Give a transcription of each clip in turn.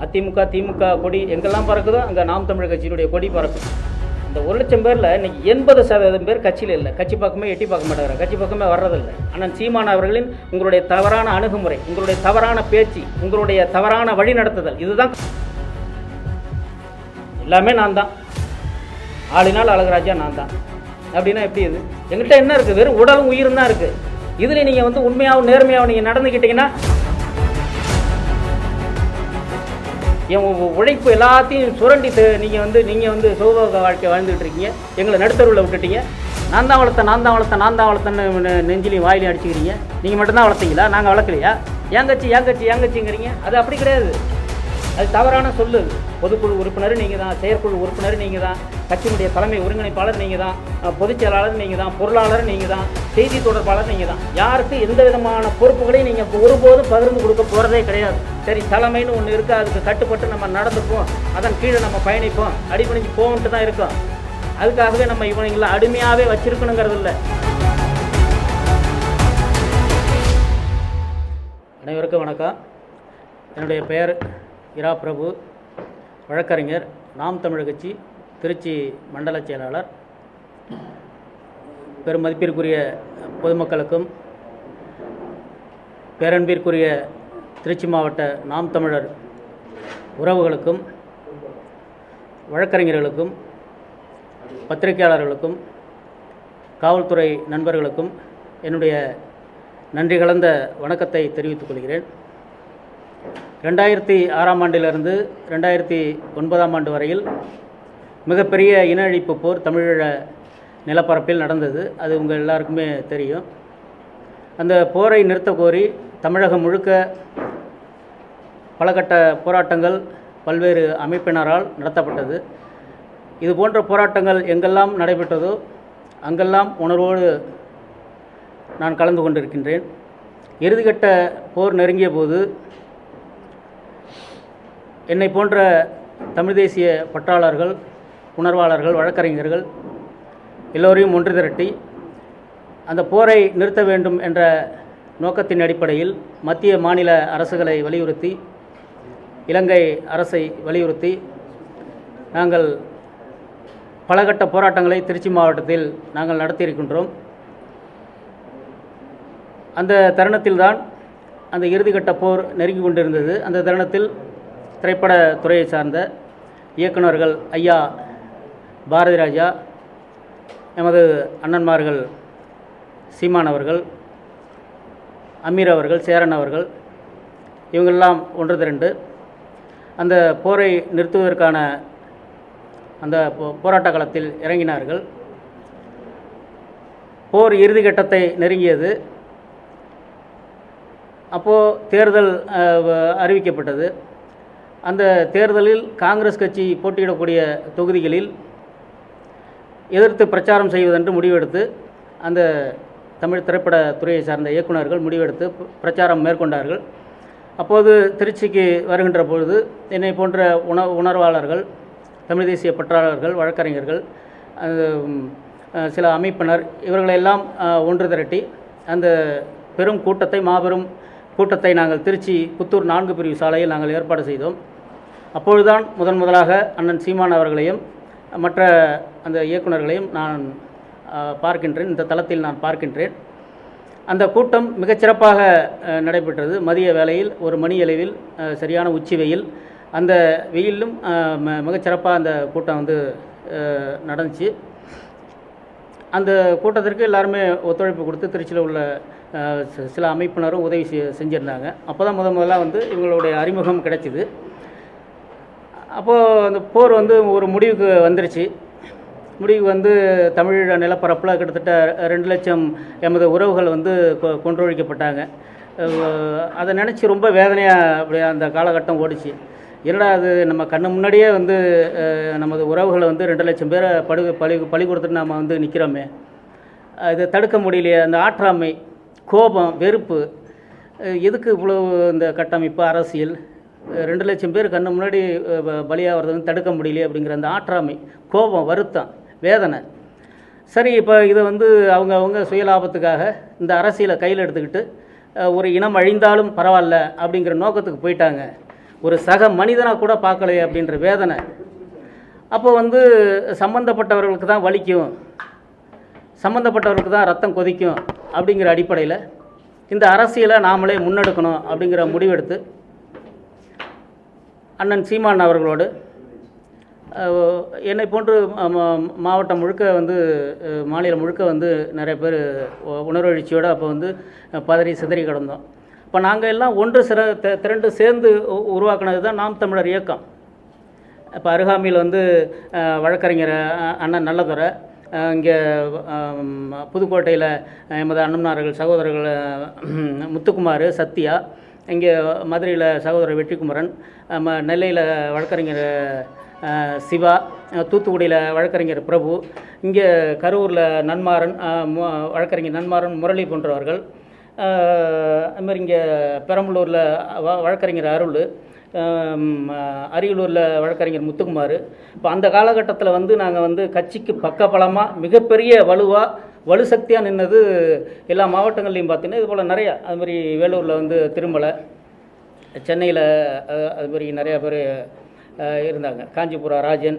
அதிமுக திமுக கொடி எங்கெல்லாம் பறக்குதோ அங்கே நாம் தமிழர் கட்சியினுடைய கொடி பறக்கும். இந்த 1,00,000 பேரில் இன்னைக்கு 80% பேர் கட்சியில் இல்லை, கட்சி பக்கமே எட்டி பார்க்க மாட்டேங்கிறாங்க, கட்சி பக்கமே வர்றதில்லை. ஆனால் சீமான் அவர்களின் உங்களுடைய தவறான அணுகுமுறை, உங்களுடைய தவறான பேச்சு, உங்களுடைய தவறான வழி நடத்துதல், இதுதான் எல்லாமே நான் தான், ஆளினால் அழகராஜா நான் தான் அப்படின்னா எப்படி? இது எங்கிட்ட என்ன இருக்குது? வெறும் உடலும் உயிரும் தான் இருக்குது. இதில் நீங்கள் உண்மையாகவும் நேர்மையாகவும் நீங்கள் நடந்துக்கிட்டீங்கன்னா என் உழைப்பு எல்லாத்தையும் சுரண்டி நீங்கள் சோக வாழ்க்கை வாழ்ந்துகிட்டு இருக்கீங்க, எங்களை நடுத்தருவில் விட்டுட்டீங்க. நான் தான் வளர்த்தேன்னு நெஞ்சிலையும் வாயிலையும் அடிச்சுக்கிறீங்க. நீங்கள் மட்டும்தான் வளர்த்தீங்களா? நாங்கள் வளர்க்கலையா? ஏங்கச்சிங்கிறீங்க. அது அப்படி கிடையாது, அது தவறான சொல்லு. பொதுக்குழு உறுப்பினர் நீங்கள் தான், செயற்குழு உறுப்பினர் நீங்கள் தான், கட்சியினுடைய தலைமை ஒருங்கிணைப்பாளர் நீங்கள் தான், பொதுச் செயலாளர் நீங்கள் தான், பொருளாளர் நீங்கள் தான், செய்தி தொடர்பாளர் நீங்கள் தான். யாருக்கு எந்த விதமான பொறுப்புகளையும் நீங்கள் ஒருபோதும் பகிர்ந்து கொடுக்க போகிறதே கிடையாது. சரி, தலைமைன்னு ஒன்று இருக்குது, அதுக்கு கட்டுப்பட்டு நம்ம நடந்துப்போம், அதன் கீழே நம்ம பயணிப்போம், அடிப்பணிஞ்சு போகன்ட்டு தான் இருக்கோம். அதுக்காகவே நம்ம இவங்களை அடிமையாகவே வச்சிருக்கணுங்கிறது இல்லை. அனைவருக்கும் வணக்கம். என்னுடைய பெயர் இரா பிரபு, வழக்கறிஞர், நாம் தமிழர் கட்சி திருச்சி மண்டல செயலாளர். பெரும் மதிப்பிற்குரிய பொதுமக்களுக்கும் பேரன்பிற்குரிய திருச்சி மாவட்ட நாம் தமிழர் உறவுகளுக்கும் வழக்கறிஞர்களுக்கும் பத்திரிகையாளர்களுக்கும் காவல்துறை நண்பர்களுக்கும் என்னுடைய நன்றி கலந்த வணக்கத்தை தெரிவித்துக் கொள்கிறேன். 2006ஆம் ஆண்டிலிருந்து 2009ஆம் ஆண்டு வரையில் மிகப்பெரிய இன அழிப்பு போர் தமிழீழ நிலப்பரப்பில் நடந்தது. அது உங்கள் எல்லாருக்குமே தெரியும். அந்த போரை நிறுத்த கோரி தமிழகம் முழுக்க பல கட்ட போராட்டங்கள் பல்வேறு அமைப்பினரால் நடத்தப்பட்டது. இது போன்ற போராட்டங்கள் எங்கெல்லாம் நடைபெற்றதோ அங்கெல்லாம் உணர்வோடு நான் கலந்து கொண்டிருக்கின்றேன். இறுதிக்கட்ட போர் நெருங்கிய போது என்னை போன்ற தமிழ் தேசிய பற்றாளர்கள், உணர்வாளர்கள், வழக்கறிஞர்கள் எல்லோரையும் ஒன்று திரட்டி அந்த போரை நிறுத்த வேண்டும் என்ற நோக்கத்தின் அடிப்படையில் மத்திய மாநில அரசுகளை வலியுறுத்தி, இலங்கை அரசை வலியுறுத்தி நாங்கள் பலகட்ட போராட்டங்களை திருச்சி மாவட்டத்தில் நாங்கள் நடத்தியிருக்கின்றோம். அந்த தருணத்தில்தான் அந்த இறுதிக்கட்ட போர் நெருங்கி கொண்டிருந்தது. அந்த தருணத்தில் திரைப்பட துறையை சார்ந்த இயக்குநர்கள் ஐயா பாரதி ராஜா, எமது அண்ணன்மார்கள் சீமான் அவர்கள், அமீர் அவர்கள், சேரன் அவர்கள், இவங்கெல்லாம் ஒன்று திரண்டு அந்த போரை நிறுத்துவதற்கான அந்த போராட்ட களத்தில் இறங்கினார்கள். போர் இறுதிக்கட்டத்தை நெருங்கியது. அப்போது தேர்தல் அறிவிக்கப்பட்டது. அந்த தேர்தலில் காங்கிரஸ் கட்சி போட்டியிடக்கூடிய தொகுதிகளில் எதிர்த்து பிரச்சாரம் செய்வதென்று முடிவெடுத்து அந்த தமிழ் திரைப்பட துறையை சார்ந்த இயக்குநர்கள் முடிவெடுத்து பிரச்சாரம் மேற்கொண்டார்கள். அப்போது திருச்சிக்கு வருகின்ற பொழுது என்னை போன்ற உணர்வாளர்கள், தமிழ் தேசிய பற்றாளர்கள், வழக்கறிஞர்கள், சில அமைப்பினர் இவர்களெல்லாம் ஒன்று திரட்டி அந்த பெரும் கூட்டத்தை, மாபெரும் கூட்டத்தை நாங்கள் திருச்சி புத்தூர் 4 பிரிவு சாலையில் நாங்கள் ஏற்பாடு செய்தோம். அப்பொழுதுதான் முதலாக அண்ணன் சீமான் அவர்களையும் மற்ற அந்த இயக்குநர்களையும் நான் பார்க்கின்றேன், இந்த தளத்தில் நான் பார்க்கின்றேன். அந்த கூட்டம் மிகச்சிறப்பாக நடைபெற்றது. மதிய வேளையில் ஒரு மணி அளவில் சரியான உச்சி வெயில், அந்த வெயிலும் மிகச்சிறப்பாக அந்த கூட்டம் நடந்துச்சு. அந்த கூட்டத்திற்கு எல்லாருமே ஒத்துழைப்பு கொடுத்து திருச்சியில் உள்ள சில அமைப்பினரும் உதவி செஞ்சுருந்தாங்க. அப்போ தான் முதலாக இவங்களுடைய அறிமுகம் கிடைச்சிது. அப்போது அந்த போர் ஒரு முடிவுக்கு வந்துருச்சு. முடிவு தமிழீழ நிலப்பரப்பில் கிட்டத்தட்ட 2 லட்சம் எமது உறவுகள் கொன்றொழிக்கப்பட்டாங்க. அதை நினச்சி ரொம்ப வேதனையாக அப்படியே அந்த காலகட்டம் ஓடிச்சு. என்னடா அது, நம்ம கண்ணு முன்னாடியே நமது உறவுகளை 2 லட்சம் பேரை பலி கொடுத்துட்டு நாம் நிற்கிறோமே, இதை தடுக்க முடியலையே. அந்த ஆற்றாமை, கோபம், வெறுப்பு, எதுக்கு இவ்வளோ இந்த கட்டமைப்பு, அரசியல், 2 லட்சம் பேர் கண்ணு முன்னாடி பலியாகிறது தடுக்க முடியலையே அப்படிங்கிற அந்த ஆற்றாமை, கோபம், வருத்தம், வேதனை. சரி, இப்போ இதை அவங்க சுயலாபத்துக்காக இந்த அரசியலை கையில் எடுத்துக்கிட்டு ஒரு இனம் அழிந்தாலும் பரவாயில்ல அப்படிங்கிற நோக்கத்துக்கு போயிட்டாங்க. ஒரு சக மனிதனாக கூட பார்க்கலையே அப்படின்ற வேதனை. அப்போ வந்து சம்மந்தப்பட்டவர்களுக்கு தான் வலிக்கும், சம்மந்தப்பட்டவர்களுக்கு தான் ரத்தம் கொதிக்கும் அப்படிங்கிற அடிப்படையில் இந்த அரசியலை நாமளே முன்னெடுக்கணும் அப்படிங்கிற முடிவெடுத்து அண்ணன் சீமான் அவர்களோடு என்னை போன்று மாவட்டம் முழுக்க வந்து மாநிலம் முழுக்க வந்து நிறைய பேர் உணர்வெழுச்சியோடு அப்போ வந்து பதறி சிதறி கிடந்தோம். இப்போ நாங்கள் எல்லாம் ஒன்று திரண்டு சேர்ந்து உருவாக்குனது தான் நாம் தமிழர் இயக்கம். இப்போ அருகாமையில் வந்து வழக்கறிஞர் அண்ணன் நல்லதுரை, இங்கே புதுக்கோட்டையில் எமது அண்ணனார்கள் சகோதரர்கள் முத்துக்குமார் சத்யா, இங்கே மதுரையில் சகோதரர் வெற்றிக்குமரன், நெல்லையில் வழக்கறிஞர் சிவா, தூத்துக்குடியில் வழக்கறிஞர் பிரபு, இங்கே கரூரில் நன்மாறன் வழக்கறிஞர் நன்மாறன் முரளி போன்றவர்கள், அதுமாதிரி இங்கே பெரம்பலூரில் வழக்கறிஞர் அருள், அரியலூரில் வழக்கறிஞர் முத்துக்குமார். இப்போ அந்த காலகட்டத்தில் வந்து நாங்கள் வந்து கட்சிக்கு பக்கபலமாக மிகப்பெரிய வலு சக்தியாக நின்னது எல்லா மாவட்டங்கள்லையும் பார்த்தீங்கன்னா இது போல் நிறையா. அதுமாதிரி வேலூரில் வந்து திருமலை, சென்னையில் அதுமாதிரி நிறையா பேர் இருந்தாங்க, காஞ்சிபுரம் ராஜன்,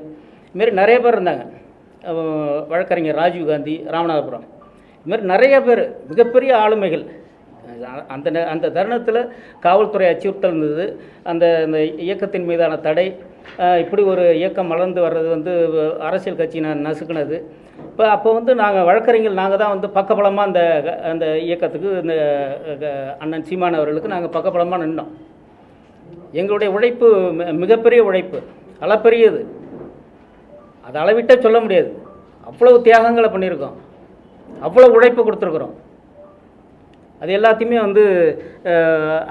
இதுமாரி நிறைய பேர் இருந்தாங்க, வழக்கறிஞர் ராஜீவ்காந்தி ராமநாதபுரம், இதுமாரி நிறைய பேர் மிகப்பெரிய ஆளுமைகள். அந்த தருணத்தில் காவல்துறை அச்சுறுத்தல் இருந்தது, அந்த இயக்கத்தின் மீதான தடை, இப்படி ஒரு இயக்கம் வளர்ந்து வர்றது வந்து அரசியல் கட்சி நசுக்குனது. இப்போ அப்போ வந்து நாங்கள் வழக்கறிஞர்கள் நாங்கள் தான் வந்து பக்கபலமாக அந்த இயக்கத்துக்கு இந்த அண்ணன் சீமான் அவர்களுக்கு நாங்கள் பக்கபலமாக நின்றோம். எங்களுடைய உழைப்பு மிகப்பெரிய உழைப்பு, அளப்பெரியது, அது அளவிட்டே சொல்ல முடியாது. அவ்வளவு தியாகங்களை பண்ணியிருக்கோம், அவ்வளோ உழைப்பு கொடுத்துருக்குறோம். அது எல்லாத்தையுமே வந்து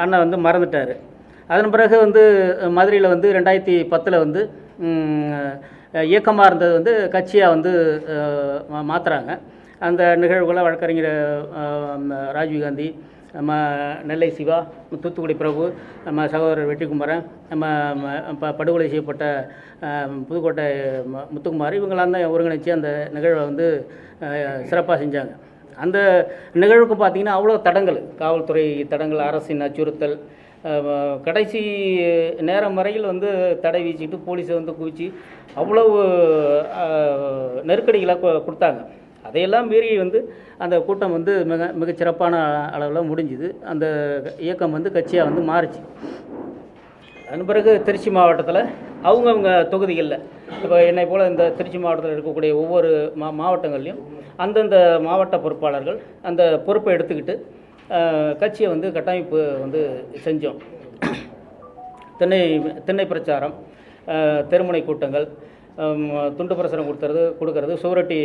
அண்ணன் வந்து மறந்துட்டார். அதன் பிறகு வந்து மதுரையில் வந்து 2010 வந்து இயக்கமாக இருந்தது வந்து கட்சியாக வந்து மாற்றுறாங்க. அந்த நிகழ்வுகளை வழக்கறிஞர் ராஜீவ்காந்தி, நம்ம நெல்லை சிவா, தூத்துக்குடி பிரபு, நம்ம சகோதரர் வெற்றிக்குமரன், நம்ம படுகொலை செய்யப்பட்ட புதுக்கோட்டை முத்துக்குமார், இவங்களாம் தான் ஒருங்கிணைச்சி அந்த நிகழ்வை வந்து சிறப்பாக செஞ்சாங்க. அந்த நிகழ்வுக்கு பார்த்திங்கன்னா அவ்வளோ தடங்கள், காவல்துறை தடங்கள், அரசின் அச்சுறுத்தல், கடைசி நேரம் வரையில் வந்து தடை வீச்சிட்டு போலீஸை வந்து குவிச்சு அவ்வளவு நெருக்கடிகளை கொடுத்தாங்க. அதையெல்லாம் மீறி வந்து அந்த கூட்டம் வந்து மிகச்சிறப்பான அளவில் முடிஞ்சுது. அந்த இயக்கம் வந்து கட்சியாக வந்து மாறிச்சு. அதன் பிறகு திருச்சி மாவட்டத்தில் அவங்கவுங்க தொகுதிகளில், இப்போ என்னை போல் இந்த திருச்சி மாவட்டத்தில் இருக்கக்கூடிய ஒவ்வொரு மாவட்டங்கள்லையும் அந்தந்த மாவட்ட பொறுப்பாளர்கள் அந்த பொறுப்பை எடுத்துக்கிட்டு கட்சியை வந்து கட்டமைப்பு வந்து செஞ்சோம். திண்ணை பிரச்சாரம், தெருமுனை கூட்டங்கள், துண்டு பிரசுரம் கொடுக்கறது, சுவரொட்டி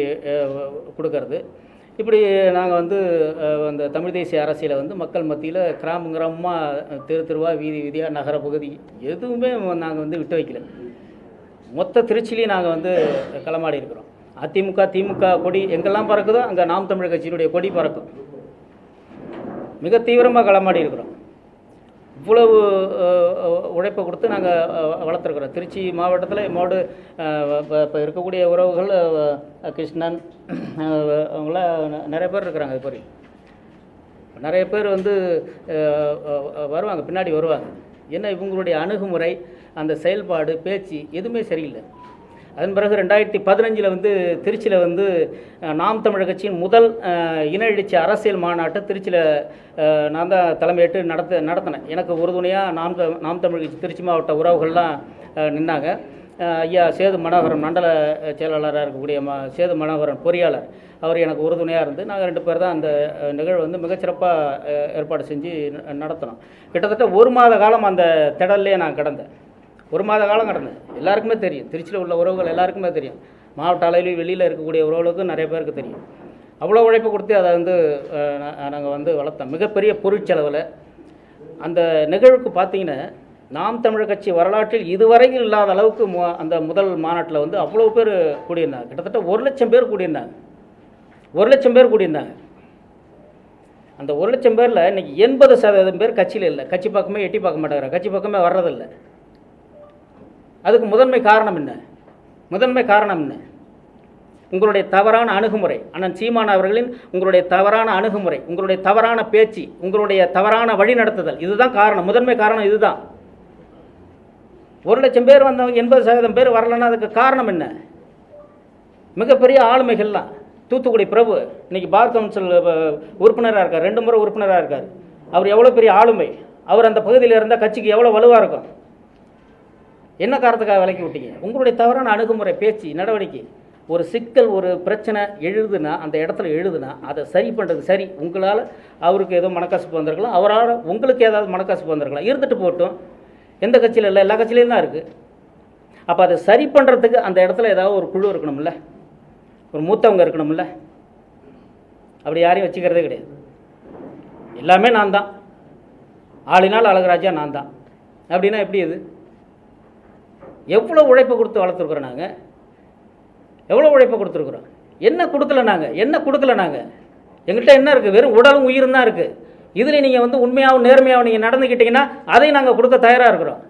கொடுக்கறது, இப்படி நாங்கள் வந்து அந்த தமிழ் தேசிய அரசியலை வந்து மக்கள் மத்தியில் கிராமமாக தெருவாக வீதி வீதியாக நகர பகுதி எதுவுமே நாங்கள் வந்து விட்டு வைக்கல. மொத்த திருச்சிலையும் நாங்கள் வந்து களமாடி இருக்கிறோம். அதிமுக திமுக கொடி எங்கெல்லாம் பறக்குதோ அங்கே நாம் தமிழர் கட்சியினுடைய கொடி பறக்கும். மிக தீவிரமாக களமாடி இருக்கிறோம். இவ்வளவு உழைப்பை கொடுத்து நாங்கள் வளர்த்துருக்குறோம். திருச்சி மாவட்டத்தில் எம்மோடு இப்போ இருக்கக்கூடிய உறவுகள் கிருஷ்ணன் அவங்களாம் நிறைய பேர் இருக்கிறாங்க. இது மாதிரி நிறைய பேர் வந்து வருவாங்க, பின்னாடி வருவாங்க. ஏன்னா இவங்களுடைய அணுகுமுறை, அந்த செயல்பாடு, பேச்சு எதுவுமே சரியில்லை. அதன் பிறகு 2015 வந்து திருச்சியில் வந்து நாம் தமிழர் கட்சியின் முதல் இன எழுச்சி அரசியல் மாநாட்டை திருச்சியில் நான் தான் தலைமையேற்று நடத்தினேன். எனக்கு உறுதுணையாக நாம் தமிழர் கட்சி திருச்சி மாவட்ட உறவுகள்லாம் நின்னாங்க. ஐயா சேது மனோகரன் மண்டல செயலாளராக இருக்கக்கூடிய சேது மனோகரன் பொறியாளர், அவர் எனக்கு உறுதுணையாக இருந்து நாங்கள் 2 பேர் தான் அந்த நிகழ்வு வந்து மிகச்சிறப்பாக ஏற்பாடு செஞ்சு நடத்தினோம். கிட்டத்தட்ட 1 மாத காலம் அந்த திடல்லையே நான் கிடந்தேன். 1 மாத காலம் கிடந்தேன். எல்லாருக்குமே தெரியும், திருச்சியில் உள்ள உறவுகள் எல்லாருக்குமே தெரியும், மாவட்ட அளவில் வெளியில் இருக்கக்கூடிய உறவுகளுக்கும் நிறைய பேருக்கு தெரியும். அவ்வளோ உழைப்பு கொடுத்து அதை வந்து நாங்கள் வந்து வளர்த்தோம் மிகப்பெரிய பொருட்செலவில். அந்த நிகழ்வுக்கு பார்த்தீங்கன்னா நாம் தமிழர் கட்சி வரலாற்றில் இதுவரைக்கும் இல்லாத அளவுக்கு அந்த முதல் மாநாட்டில் வந்து அவ்வளோ பேர் கூடியிருந்தாங்க. கிட்டத்தட்ட 1 லட்சம் பேர் கூடியிருந்தாங்க. 1 லட்சம் பேர் கூடியிருந்தாங்க. அந்த 1 லட்சம் பேரில் இன்றைக்கி 80% பேர் கட்சியில் இல்லை, கட்சி பக்கமே எட்டி பார்க்க மாட்டேங்கிறாங்க, கட்சி பக்கமே வர்றதில்லை. அதுக்கு முதன்மை காரணம் என்ன? உங்களுடைய தவறான அணுகுமுறை, அண்ணன் சீமான் அவர்களின் உங்களுடைய தவறான அணுகுமுறை, உங்களுடைய தவறான பேச்சு, உங்களுடைய தவறான வழி நடத்துதல், இதுதான் காரணம். முதன்மை காரணம் இதுதான். 1,00,000 பேர் வந்தவங்க 80% பேர் வரலன்னா அதுக்கு காரணம் என்ன? மிகப்பெரிய ஆளுமைகள்லாம். தூத்துக்குடி பிரபு இன்னைக்கு பார் கவுன்சில் உறுப்பினராக இருக்கார், 2 முறை உறுப்பினராக இருக்கார். அவர் எவ்வளோ பெரிய ஆளுமை, அவர் அந்த பகுதியில் இருந்தால் கட்சிக்கு எவ்வளோ வலுவாக இருக்கும். என்ன காரணத்துக்காக விலக்கி விட்டீங்க? உங்களுடைய தவறான அணுகுமுறை, பேச்சு, நடவடிக்கை. ஒரு சிக்கல், ஒரு பிரச்சனை எழுதுனா, அந்த இடத்துல எழுதுனா அதை சரி பண்ணுறது சரி. உங்களால் அவருக்கு ஏதோ மனக்கசப்பு வந்திருக்கலாம், அவரால் உங்களுக்கு ஏதாவது மனக்கசப்பு வந்திருக்கலாம், இருந்துட்டு போட்டும். எந்த கட்சியில் இல்லை, எல்லா கட்சியிலையும் தான் இருக்குது. அப்போ அதை சரி பண்ணுறதுக்கு அந்த இடத்துல ஏதாவது ஒரு குழு இருக்கணும்ல, ஒரு மூத்தவங்க இருக்கணும்ல. அப்படி யாரையும் வச்சுக்கிறதே கிடையாது. எல்லாமே நான் தான், ஆளினால் அழகராஜா நான் தான் அப்படின்னா எப்படி? இது எவ்வளோ உழைப்பை கொடுத்து வளர்த்துருக்குறோம் நாங்கள், எவ்வளோ உழைப்பை கொடுத்துருக்குறோம். என்ன கொடுக்கல நாங்கள், என்ன கொடுக்கல நாங்கள்? எங்கள்கிட்ட என்ன இருக்குது? வெறும் உடலும் உயிரும் தான் இருக்குது. இதில் நீங்கள் வந்து உண்மையாகவும் நேர்மையாகவும் நீங்கள் நடந்துக்கிட்டீங்கன்னா அதையும் நாங்கள் கொடுக்க தயாராக இருக்கிறோம்.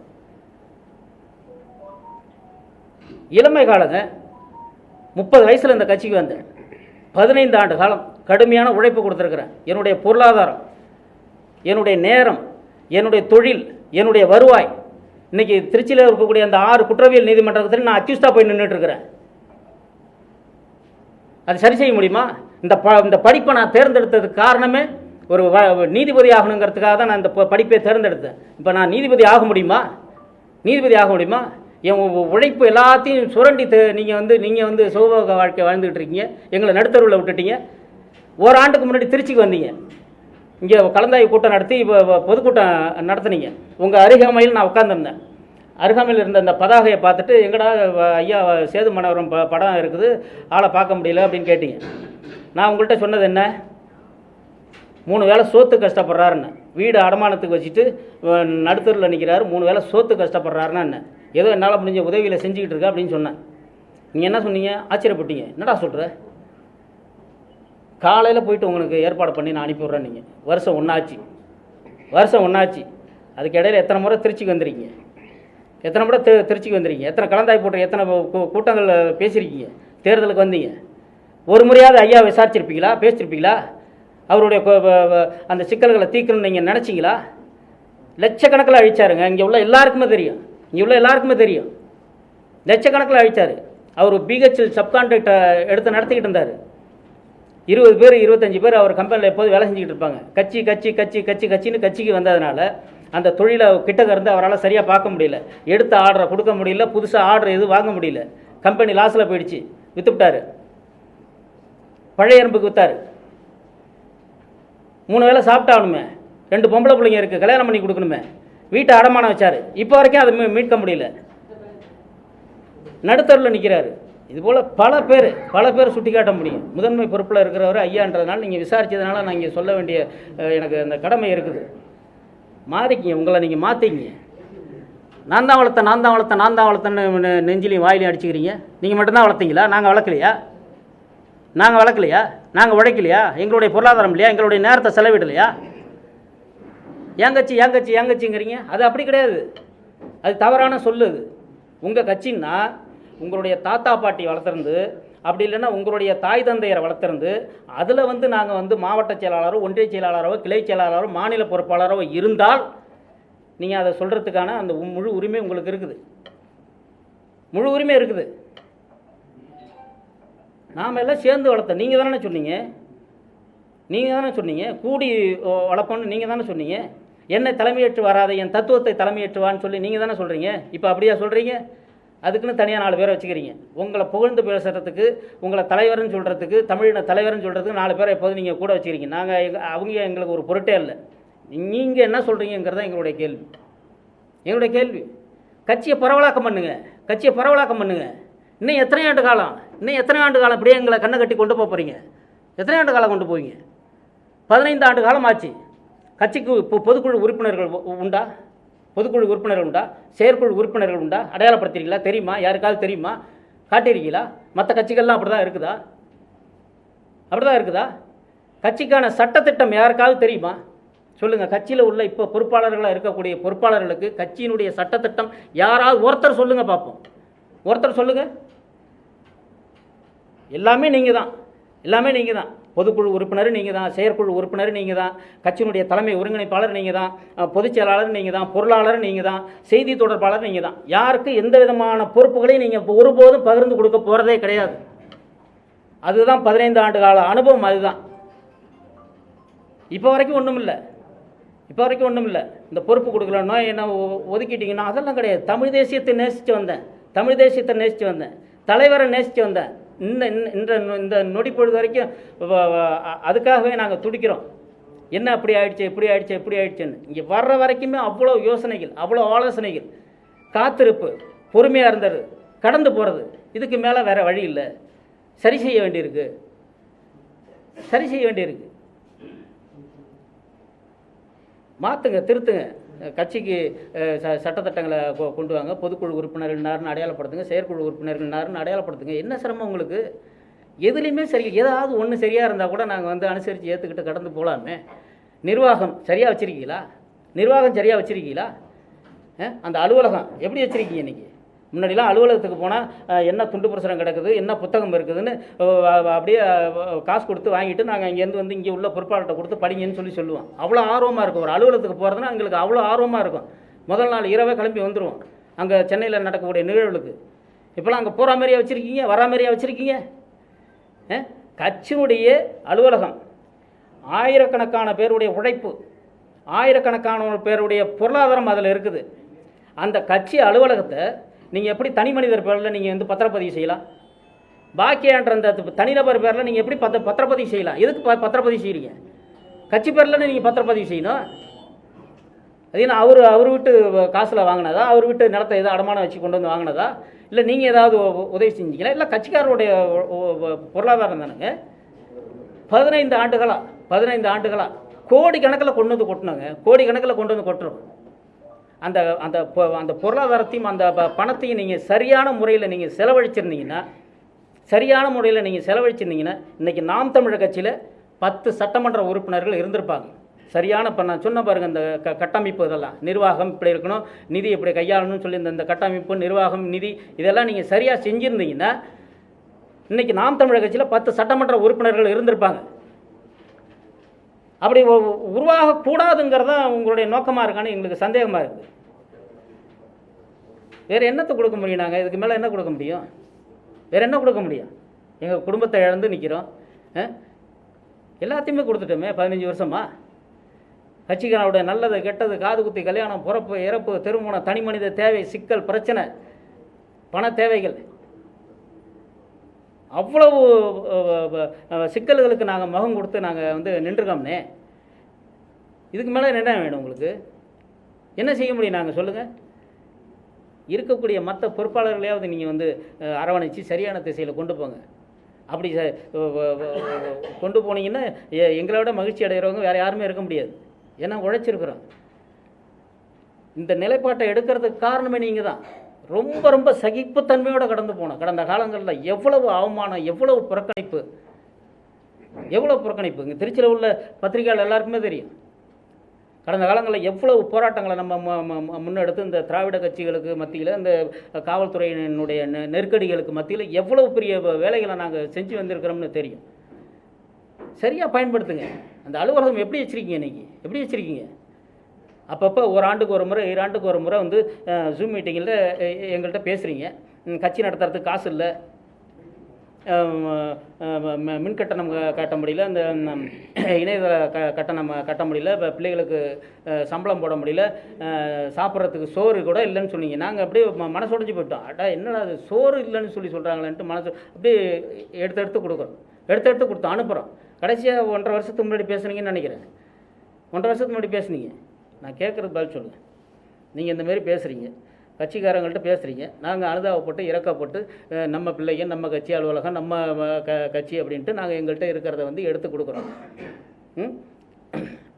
இளமை காலங்க, 30 வயசில் இந்த கட்சிக்கு வந்தேன். 15 ஆண்டு காலம் கடுமையான உழைப்பு கொடுத்துருக்குறேன். என்னுடைய பொருளாதாரம், என்னுடைய நேரம், என்னுடைய தொழில், என்னுடைய வருவாய். இன்றைக்கி திருச்சியில் இருக்கக்கூடிய அந்த 6 குற்றவியல் நீதிமன்றத்தில் நான் அக்யூஸ்டாக போய் நின்றுட்டுருக்கிறேன். அது சரி செய்ய முடியுமா? இந்த படிப்பை நான் தேர்ந்தெடுத்ததுக்கு காரணமே ஒரு நீதிபதி ஆகணுங்கிறதுக்காக தான் நான் இந்த படிப்பை தேர்ந்தெடுத்தேன். இப்போ நான் நீதிபதி ஆக முடியுமா? நீதிபதி ஆக முடியுமா? என் உழைப்பு எல்லாத்தையும் சுரண்டி நீங்கள் வந்து சோக வாழ்க்கை வாழ்ந்துகிட்டு இருக்கீங்க. எங்களை நடுத்தருவில் விட்டுட்டீங்க. ஓராண்டுக்கு முன்னாடி திருச்சிக்கு வந்தீங்க, இங்கே கலந்தாய்வு கூட்டம் நடத்தி இப்போ பொதுக்கூட்டம் நடத்துனீங்க. உங்கள் அருகாமையில் நான் உட்காந்துருந்தேன். அருகாமையில் இருந்த அந்த பதாகையை பார்த்துட்டு, எங்கடா ஐயா சேது மனோரம் படம் இருக்குது, ஆளை பார்க்க முடியல அப்படின்னு கேட்டீங்க. நான் உங்கள்கிட்ட சொன்னது என்ன? 3 வேளை சோத்து கஷ்டப்படுறாருன்னு, வீடு அடமானத்துக்கு வச்சுட்டு நடுத்தரில் நிற்கிறாரு, 3 வேளை சோத்து கஷ்டப்படுறாருன்னா என்ன, ஏதோ என்னால் முடிஞ்ச உதவியில் செஞ்சுக்கிட்டு இருக்கா அப்படின்னு சொன்னேன். நீங்கள் என்ன சொன்னீங்க? ஆச்சரியப்பட்டீங்க. என்னடா சொல்கிற, காலையில் போயிட்டு உங்களுக்கு ஏற்பாடு பண்ணி நான் அனுப்பிவிட்றேன். நீங்கள் வருஷம் ஒன்றாச்சு. அதுக்கு இடையில் எத்தனை முறை திருச்சிக்கு வந்துருக்கீங்க, எத்தனை முறை திருச்சிக்கு வந்துருக்கீங்க, எத்தனை கலந்தாய் போட்டு எத்தனை கூட்டங்கள் பேசியிருக்கீங்க, தேர்தலுக்கு வந்தீங்க. ஒரு முறையாவது ஐயா விசாரிச்சிருப்பீங்களா, பேசியிருப்பீங்களா? அவருடைய அந்த சிக்கல்களை தீர்க்கணும்னு நீங்கள் நினச்சிங்களா? லட்சக்கணக்கில் அழிச்சாருங்க. இங்கே உள்ள எல்லாருக்குமே தெரியும். லட்சக்கணக்கில் அழிச்சார். அவர் பிஹெச்எல் சப்கான்ட்ராக்டை எடுத்து நடத்திக்கிட்டு இருந்தார். 20 பேர் 25 பேர் அவர் கம்பெனியில் எப்போது வேலை செஞ்சுக்கிட்டு இருப்பாங்க. கட்சின்னு கட்சிக்கு வந்ததுனால அந்த தொழிலை கிட்டக்க இருந்து அவரால் சரியாக பார்க்க முடியல, எடுத்த ஆர்டரை கொடுக்க முடியல, புதுசாக ஆர்டர் எதுவும் வாங்க முடியல. கம்பெனி லாஸில் போயிடுச்சு, விற்றுவிட்டார். பழைய எறும்புக்கு விற்றார். 3 வேளை சாப்பிட்டாகணுமே, 2 பொம்பளை பிள்ளைங்க இருக்குது, கல்யாணம் பண்ணி கொடுக்கணுமே, வீட்டை அடமானம் வச்சார். இப்போ வரைக்கும் அதை மீட்க முடியல, நடுத்தரில் நிற்கிறாரு. இதுபோல் பல பேர் சுட்டி காட்ட முடியும். முதன்மை பொறுப்பில் இருக்கிறவர் ஐயான்றதுனால நீங்கள் விசாரித்ததுனால நான் இங்கே சொல்ல வேண்டிய எனக்கு அந்த கடமை இருக்குது. மாறிக்கிங்க, உங்களை நீங்கள் மாற்றிக்கிங்க. நான் தான் வளர்த்தேன்னு நெஞ்சிலையும் வாயிலையும் அடிச்சுக்கிறீங்க. நீங்கள் மட்டும்தான் வளர்த்தீங்களா? நாங்கள் வளர்க்கலையா? நாங்கள் உழைக்கலையா? எங்களுடைய பொருளாதாரம் இல்லையா? எங்களுடைய நேரத்தை செலவிடலையா? ஏன் கட்சிங்கிறீங்க. அது அப்படி கிடையாது, அது தவறான சொல்லுது. உங்கள் கட்சின்னா உங்களுடைய தாத்தா பாட்டி வளர்த்துருந்து, அப்படி இல்லைன்னா உங்களுடைய தாய் தந்தையரை வளர்த்துருந்து, அதில் நாங்கள் மாவட்ட செயலாளரோ, ஒன்றிய செயலாளரோ, கிளை செயலாளரோ, மாநில பொறுப்பாளரோ இருந்தால் நீங்கள் அதை சொல்கிறதுக்கான அந்த முழு உரிமை உங்களுக்கு இருக்குது. நாம் எல்லாம் சேர்ந்து வளர்த்தோம். நீங்கள் தானே சொன்னீங்க கூடி வளர்ப்போன்னு நீங்கள் தானே சொன்னீங்க. என்னை தலைமையேற்று வராத, என் தத்துவத்தை தலைமையேற்றுவான்னு சொல்லி நீங்கள் தானே சொல்கிறீங்க. இப்போ அப்படியா சொல்கிறீங்க? அதுக்குன்னு தனியாக 4 பேரை வச்சுக்கிறீங்க. உங்களை புகழ்ந்து பேசுகிறதுக்கு, உங்களை தலைவர்னு சொல்கிறதுக்கு, தமிழின தலைவர்னு சொல்கிறதுக்கு 4 பேரை எப்போதும் நீங்கள் கூட வச்சுக்கிறீங்க. அவங்க எங்களுக்கு ஒரு பொருட்டே இல்லை. நீங்கள் என்ன சொல்கிறீங்கிறத எங்களுடைய கேள்வி. கட்சியை பரவலாக்கம் பண்ணுங்க. இன்னும் எத்தனை ஆண்டு காலம் இப்படியே எங்களை கண்ணை கட்டி கொண்டு போகிறீங்க? எத்தனை ஆண்டு காலம் கொண்டு போவீங்க? 15 ஆண்டு காலம் ஆச்சு. கட்சிக்கு இப்போ பொதுக்குழு உறுப்பினர்கள் உண்டா? செயற்குழு உறுப்பினர்கள் உண்டா? அடையாளப்படுத்துறீங்களா? தெரியுமா? யாருக்காவது தெரியுமா? காட்டியிருக்கீங்களா? மற்ற கட்சிகள்லாம் அப்படி தான் இருக்குதா? கட்சிக்கான சட்டத்திட்டம் யாருக்காவது தெரியுமா? சொல்லுங்கள். கட்சியில் உள்ள இப்போ பொறுப்பாளர்களாக இருக்கக்கூடிய பொறுப்பாளர்களுக்கு கட்சியினுடைய சட்டத்திட்டம் யாராவது ஒருத்தர் சொல்லுங்கள் பார்ப்போம். ஒருத்தர் சொல்லுங்கள். எல்லாமே நீங்கள் தான். பொதுக்குழு உறுப்பினர் நீங்கள் தான், செயற்குழு உறுப்பினர் நீங்கள் தான், கட்சியினுடைய தலைமை ஒருங்கிணைப்பாளர் நீங்கள் தான், பொதுச் செயலாளர் நீங்கள் தான், பொருளாளர் நீங்கள் தான், செய்தி தொடர்பாளர் நீங்கள் தான். யாருக்கு எந்த விதமான பொறுப்புகளையும் நீங்கள் ஒருபோதும் பகிர்ந்து கொடுக்க போகிறதே கிடையாது. அதுதான் 15 ஆண்டு கால அனுபவம். அதுதான் இப்போ வரைக்கும் ஒன்றும் இல்லை. இந்த பொறுப்பு கொடுக்கலன்னா என்ன ஒதுக்கிட்டீங்கன்னா அதெல்லாம் கிடையாது. தமிழ் தேசியத்தை நேசித்து வந்தேன், தலைவரை நேசித்து வந்தேன். இந்த நொடி பொழுது வரைக்கும் அதுக்காகவே நாங்கள் துடிக்கிறோம். என்ன அப்படி ஆயிடுச்சு, இப்படி ஆயிடுச்சுன்னு. இங்கே வர்ற வரைக்குமே அவ்வளோ யோசனைகள், அவ்வளோ ஆலோசனைகள், காத்திருப்பு, பொறுமையாக இருந்தது, கடந்து போகிறது. இதுக்கு மேலே வேறு வழி இல்லை. சரி செய்ய வேண்டியிருக்கு. மாற்றுங்க, திருத்துங்க. கட்சிக்கு சட்டத்திட்டங்களை கொண்டு வாங்க. பொதுக்குழு உறுப்பினர்கள் நாருன்னு அடையாளப்படுத்துங்க, செயற்குழு உறுப்பினர்கள் நாருன்னு அடையாளப்படுத்துங்க. என்ன சிரமம் உங்களுக்கு? எதுலேயுமே சரி, ஏதாவது ஒன்று சரியாக இருந்தால் கூட நாங்கள் அனுசரித்து ஏற்றுக்கிட்டு கடந்து போகலாமே. நிர்வாகம் சரியாக வச்சுருக்கீங்களா? அந்த அலுவலகம் எப்படி வச்சுருக்கீங்க? இன்றைக்கி முன்னாடிலாம் அலுவலகத்துக்கு போனால் என்ன துண்டு பிரசுரம் கிடக்குது, என்ன புத்தகம் இருக்குதுன்னு அப்படியே காசு கொடுத்து வாங்கிட்டு நாங்கள் இங்கேருந்து இங்கே உள்ள பொறுப்பாளர்கிட்ட கொடுத்து படிங்கன்னு சொல்லுவோம். அவ்வளோ ஆர்வமாக இருக்கும். ஒரு அலுவலகத்துக்கு போகிறதுனா எங்களுக்கு அவ்வளோ ஆர்வமாக இருக்கும். முதல் நாள் இரவே கிளம்பி வந்துடுவோம் அங்கே சென்னையில் நடக்கக்கூடிய நிகழ்வுகளுக்கு. இப்போலாம் அங்கே போகிற மாதிரியாக வச்சுருக்கீங்க, வரா மாதிரியாக வச்சுருக்கீங்க. கட்சியினுடைய அலுவலகம், ஆயிரக்கணக்கான பேருடைய உழைப்பு, ஆயிரக்கணக்கான பேருடைய பொருளாதாரம் அதில் இருக்குது. அந்த கட்சி அலுவலகத்தை நீங்கள் எப்படி தனி மனிதர் பேரில் நீங்கள் பத்திரப்பதிவு செய்யலாம்? பாக்கியான்ற அந்த தனிநபர் பேரில் நீங்கள் எப்படி பத்திரப்பதிவு செய்யலாம்? எதுக்கு பத்திரப்பதிவு செய்கிறீங்க? கட்சி பேரில் நீங்கள் பத்திரப்பதிவு செய்யணும். அது என்ன அவர் வீட்டு காசில் வாங்கினதா, அவர் வீட்டு நிலத்தை எதாவது அடமானம் வச்சு கொண்டு வந்து வாங்கினதா, இல்லை நீங்கள் ஏதாவது உதவி செஞ்சீங்களா? இல்லை கட்சிக்காரருடைய பொருளாதாரம் தானுங்க. 15 ஆண்டுகளா கோடிக்கணக்கில் கொண்டு வந்து கொட்டுறோம். அந்த அந்த அந்த பொருளாதாரத்தையும் அந்த பணத்தையும் நீங்கள் சரியான முறையில் நீங்கள் செலவழிச்சிருந்தீங்கன்னா இன்றைக்கி நாம் தமிழர் கட்சியில் 10 சட்டமன்ற உறுப்பினர்கள் இருந்திருப்பாங்க. சரியான நான் சொன்ன பாருங்கள், இந்த கட்டமைப்பு, இதெல்லாம் நிர்வாகம் இப்படி இருக்கணும், நிதி இப்படி கையாளணும்னு சொல்லி இந்த கட்டமைப்பு, நிர்வாகம், நிதி இதெல்லாம் நீங்கள் சரியாக செஞ்சுருந்தீங்கன்னா இன்றைக்கி நாம் தமிழர் கட்சியில் 10 சட்டமன்ற உறுப்பினர்கள் இருந்திருப்பாங்க. அப்படி உருவாகக்கூடாதுங்கிறத உங்களுடைய நோக்கமாக இருக்கான்னு எங்களுக்கு சந்தேகமாக இருக்குது. வேறு என்னத்தை கொடுக்க முடியும்? நாங்கள் இதுக்கு மேலே என்ன கொடுக்க முடியும்? எங்கள் குடும்பத்தை இழந்து நிற்கிறோம். எல்லாத்தையுமே கொடுத்துட்டோமே 15 வருஷமா. கட்சிக்காரோட நல்லது கெட்டது, காது குத்தி கல்யாணம், பிறப்பு, இறப்பு, திருமணம், தனி மனித தேவை, சிக்கல், பிரச்சனை, பண தேவைகள், அவ்வளவு சிக்கல்களுக்கு நாங்கள் முகம் கொடுத்து நாங்கள் நின்றுக்கோம்னே. இதுக்கு மேலே என்ன வேணும் உங்களுக்கு? என்ன செய்ய முடியும்? நாங்கள் சொல்லுங்கள். இருக்கக்கூடிய மற்ற பொறுப்பாளர்களையாவது நீங்கள் அரவணைச்சு சரியான திசையில் கொண்டு போங்க. அப்படி கொண்டு போனீங்கன்னா எங்களோட மகிழ்ச்சி அடைகிறவங்க வேறு யாருமே இருக்க முடியாது. ஏன்னா உழைச்சிருக்கிறோம். இந்த நிலைப்பாட்டை எடுக்கிறதுக்கு காரணமே நீங்கள் தான். ரொம்ப சகிப்புத்தன்மையோடு கடந்து போனோம். கடந்த காலங்களில் எவ்வளவு அவமானம், எவ்வளவு புறக்கணிப்பு. இங்கே திருச்சியில் உள்ள பத்திரிகையாளர் எல்லாருக்குமே தெரியும். கடந்த காலங்களில் எவ்வளவு போராட்டங்களை நம்ம முன்னெடுத்து இந்த திராவிட கட்சிகளுக்கு மத்தியில், இந்த காவல்துறையினுடைய நெருக்கடிகளுக்கு மத்தியில் எவ்வளவு பெரிய வேலைகளை நாங்கள் செஞ்சு வந்திருக்கிறோம்னு தெரியும். சரியாக பயன்படுத்துங்க. அந்த அலுவலகம் எப்படி வச்சுருக்கீங்க? அப்பப்போ ஒரு ஆண்டுக்கு ஒரு முறை, 2 ஆண்டுக்கு ஒரு முறை ஜூம் மீட்டிங்கில் எங்கள்கிட்ட பேசுகிறீங்க. கட்சி நடத்துறதுக்கு காசு இல்லை, மின் கட்டணம் கட்ட முடியல, இந்த இணையதள கட்டணம் கட்ட முடியல, இப்போ பிள்ளைகளுக்கு சம்பளம் போட முடியல, சாப்பிட்றதுக்கு சோறு கூட இல்லைன்னு சொன்னீங்க. நாங்கள் அப்படியே மனசு உடைஞ்சு போயிட்டோம். என்னடா அது சோறு இல்லைன்னு சொல்கிறாங்களேன்ட்டு மனசு அப்படியே எடுத்து கொடுத்தோம், அனுப்புகிறோம். கடைசியாக 1.5 வருஷத்துக்கு முன்னாடி பேசுனீங்கன்னு நினைக்கிறேன். 1.5 வருஷத்துக்கு முன்னாடி பேசுனீங்க. நான் கேட்குறது பதில் சொல்லுங்கள். நீங்கள் இந்தமாரி பேசுகிறீங்க, கட்சிக்காரங்கள்ட்ட பேசுகிறீங்க, நாங்கள் அனுதாபப்பட்டு இறக்கப்பட்டு நம்ம பிள்ளைங்க, நம்ம கட்சி அலுவலகம், நம்ம கட்சி அப்படின்ட்டு நாங்கள் எங்கள்கிட்ட இருக்கிறத எடுத்து கொடுக்குறோம்.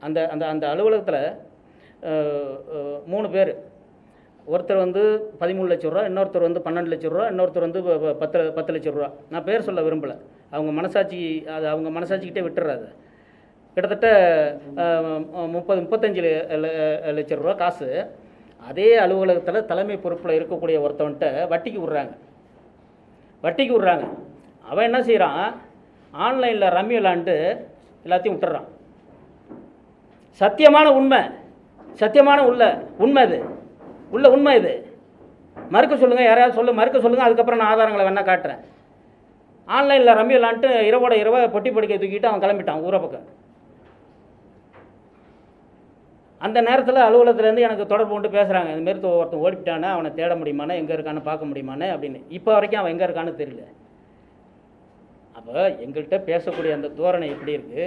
அந்த அந்த அந்த அலுவலகத்தில் 3 பேர், ஒருத்தர் 13 லட்ச ரூபா, இன்னொருத்தர் 12 லட்ச ரூபா, இன்னொருத்தர் 10 லட்ச ரூபா. நான் பேர் சொல்ல விரும்பலை. அவங்க மனசாட்சிக்கிட்டே விட்டுறாது. கிட்டத்தட்ட 30-35 லட்ச ரூபா காசு அதே அலுவலகத்தில் தலைமை பொறுப்பில் இருக்கக்கூடிய ஒருத்தவன்ட்ட வட்டிக்கு விட்றாங்க. அவன் என்ன செய்கிறான்? ஆன்லைனில் ரம்மி விளாண்டு எல்லாத்தையும் விட்டுறான். சத்தியமான உண்மை, சத்தியமான உண்மை இது, உண்மை இது. மறுக்க சொல்லுங்கள், யாராவது மறுக்க சொல்லுங்கள், அதுக்கப்புறம் நான் ஆதாரங்களை வேணால் காட்டுறேன். ஆன்லைனில் ரம்மி விளாண்டு இரவோட இரவை பொட்டி படிக்க தூக்கிட்டு அவன் கிளம்பிட்டான் ஊரை பக்கம். அந்த நேரத்தில் அலுவலகத்துலேருந்து எனக்கு தொடர்பு கொண்டு பேசுகிறாங்க, இதுமாரி ஒருத்தன் ஓடிட்டானே, அவனை தேட முடியுமானே, எங்கே இருக்கான்னு பார்க்க முடியுமானே அப்படின்னு. இப்போ வரைக்கும் அவன் எங்கே இருக்கான்னு தெரியல. அப்போ எங்கள்கிட்ட பேசக்கூடிய அந்த தோரணை எப்படி இருக்குது,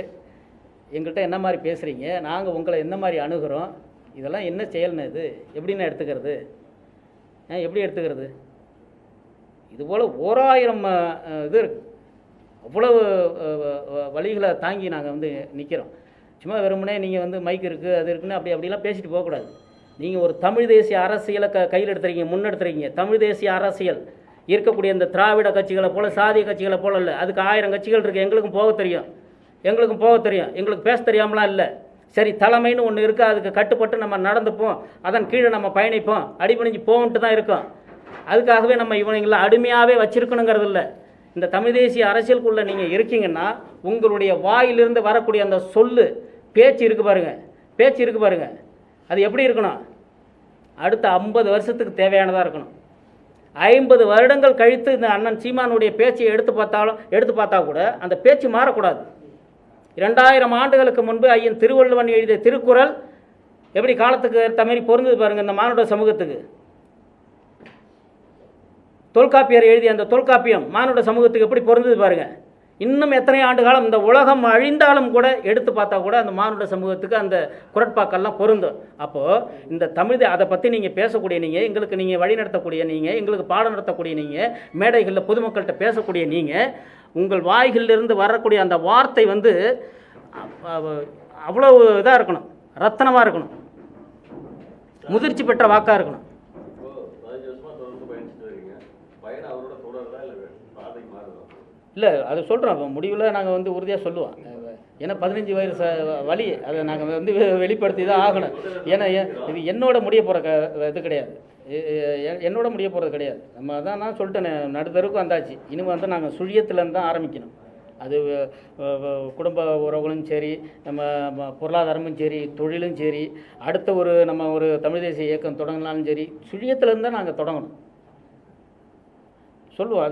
எங்கள்கிட்ட என்ன மாதிரி பேசுகிறீங்க, நாங்கள் உங்களை என்ன மாதிரி அணுகிறோம், இதெல்லாம் என்ன செயல்னு இது எப்படின்னு எடுத்துக்கிறது, எப்படி எடுத்துக்கிறது? இதுபோல் 1000 இது இருக்குது. அவ்வளவு வழிகளை தாங்கி நாங்கள் வந்து நிற்கிறோம். சும்மா வெறுமனே நீங்கள் மைக் இருக்குது அது இருக்குன்னு அப்படிலாம் பேசிட்டு போகக்கூடாது. நீங்கள் ஒரு தமிழ் தேசிய அரசியலை கையில் எடுத்துறீங்க, முன்னெடுத்துறீங்க. தமிழ் தேசிய அரசியல் இருக்கக்கூடிய இந்த திராவிட கட்சிகளை போல், சாதிய கட்சிகளை போல் இல்லை. அதுக்கு 1000 கட்சிகள் இருக்குது. எங்களுக்கும் போக தெரியும், எங்களுக்கு பேச தெரியாமலாம் இல்லை. சரி, தலைமைன்னு ஒன்று இருக்குது, அதுக்கு கட்டுப்பட்டு நம்ம நடந்துப்போம், அதன் கீழே நம்ம பயணிப்போம், அடிபணிஞ்சு போகன்ட்டு தான் இருக்கோம். அதுக்காகவே நம்ம இவங்களை அடிமையாகவே வச்சிருக்கணுங்கிறது இல்லை. இந்த தமிழ் தேசிய அரசியலுக்குள்ளே நீங்கள் இருக்கீங்கன்னா உங்களுடைய வாயிலிருந்து வரக்கூடிய அந்த பேச்சு இருக்கு பாருங்க, அது எப்படி இருக்கணும்? அடுத்த 50 வருஷத்துக்கு தேவையானதாக இருக்கணும். 50 வருடங்கள் கழித்து இந்த அண்ணன் சீமானுடைய பேச்சை எடுத்து பார்த்தா கூட அந்த பேச்சு மாறக்கூடாது. 2000 ஆண்டுகளுக்கு முன்பு ஐயன் திருவள்ளுவன் எழுதிய திருக்குறள் எப்படி காலத்துக்கு ஏற்ற மாதிரி பொருந்தது பாருங்கள் இந்த மானுட சமூகத்துக்கு. தொல்காப்பியர் எழுதிய அந்த தொல்காப்பியம் மானுட சமூகத்துக்கு எப்படி பொருந்தது பாருங்கள். இன்னும் எத்தனை ஆண்டு காலம் இந்த உலகம் அழிந்தாலும் கூட எடுத்து பார்த்தா கூட அந்த மானுட சமூகத்துக்கு அந்த குரட்பாக்கள்லாம் பொருந்தும். அப்போது இந்த தமிழ் அதை பற்றி நீங்கள் பேசக்கூடிய நீங்கள், எங்களுக்கு நீங்கள் வழி நடத்தக்கூடிய நீங்கள், எங்களுக்கு பாடம் நடத்தக்கூடிய நீங்கள், மேடைகளில் பொதுமக்கள்கிட்ட பேசக்கூடிய நீங்கள், உங்கள் வாய்களிலிருந்து வரக்கூடிய அந்த வார்த்தை அவ்வளோ இதாக இருக்கணும், ரத்தனமாக இருக்கணும், முதிர்ச்சி பெற்ற வாக்காக இருக்கணும். இல்லை, அது சொல்கிறோம் முடிவில் நாங்கள் உறுதியாக சொல்லுவோம். ஏன்னா 15 வயசு வழி அதை நாங்கள் வெளிப்படுத்தி தான் ஆகணும். ஏன்னா இது என்னோட முடிய போகிற இது கிடையாது, என்னோட முடிய போகிறது கிடையாது. நம்ம தான் நான் சொல்லிட்டேன், நடுத்தருக்கு வந்தாச்சு. இனிமேல் நாங்கள் சுழியத்துலேருந்து தான் ஆரம்பிக்கணும். அது குடும்ப உறவுகளும் சரி, நம்ம பொருளாதாரமும் சரி, தொழிலும் சரி, அடுத்த நம்ம ஒரு தமிழ் தேசிய இயக்கம் தொடங்கினாலும் சரி, சுழியத்துலேருந்து தான் நாங்கள் தொடங்கணும் சொல்லுவோம்.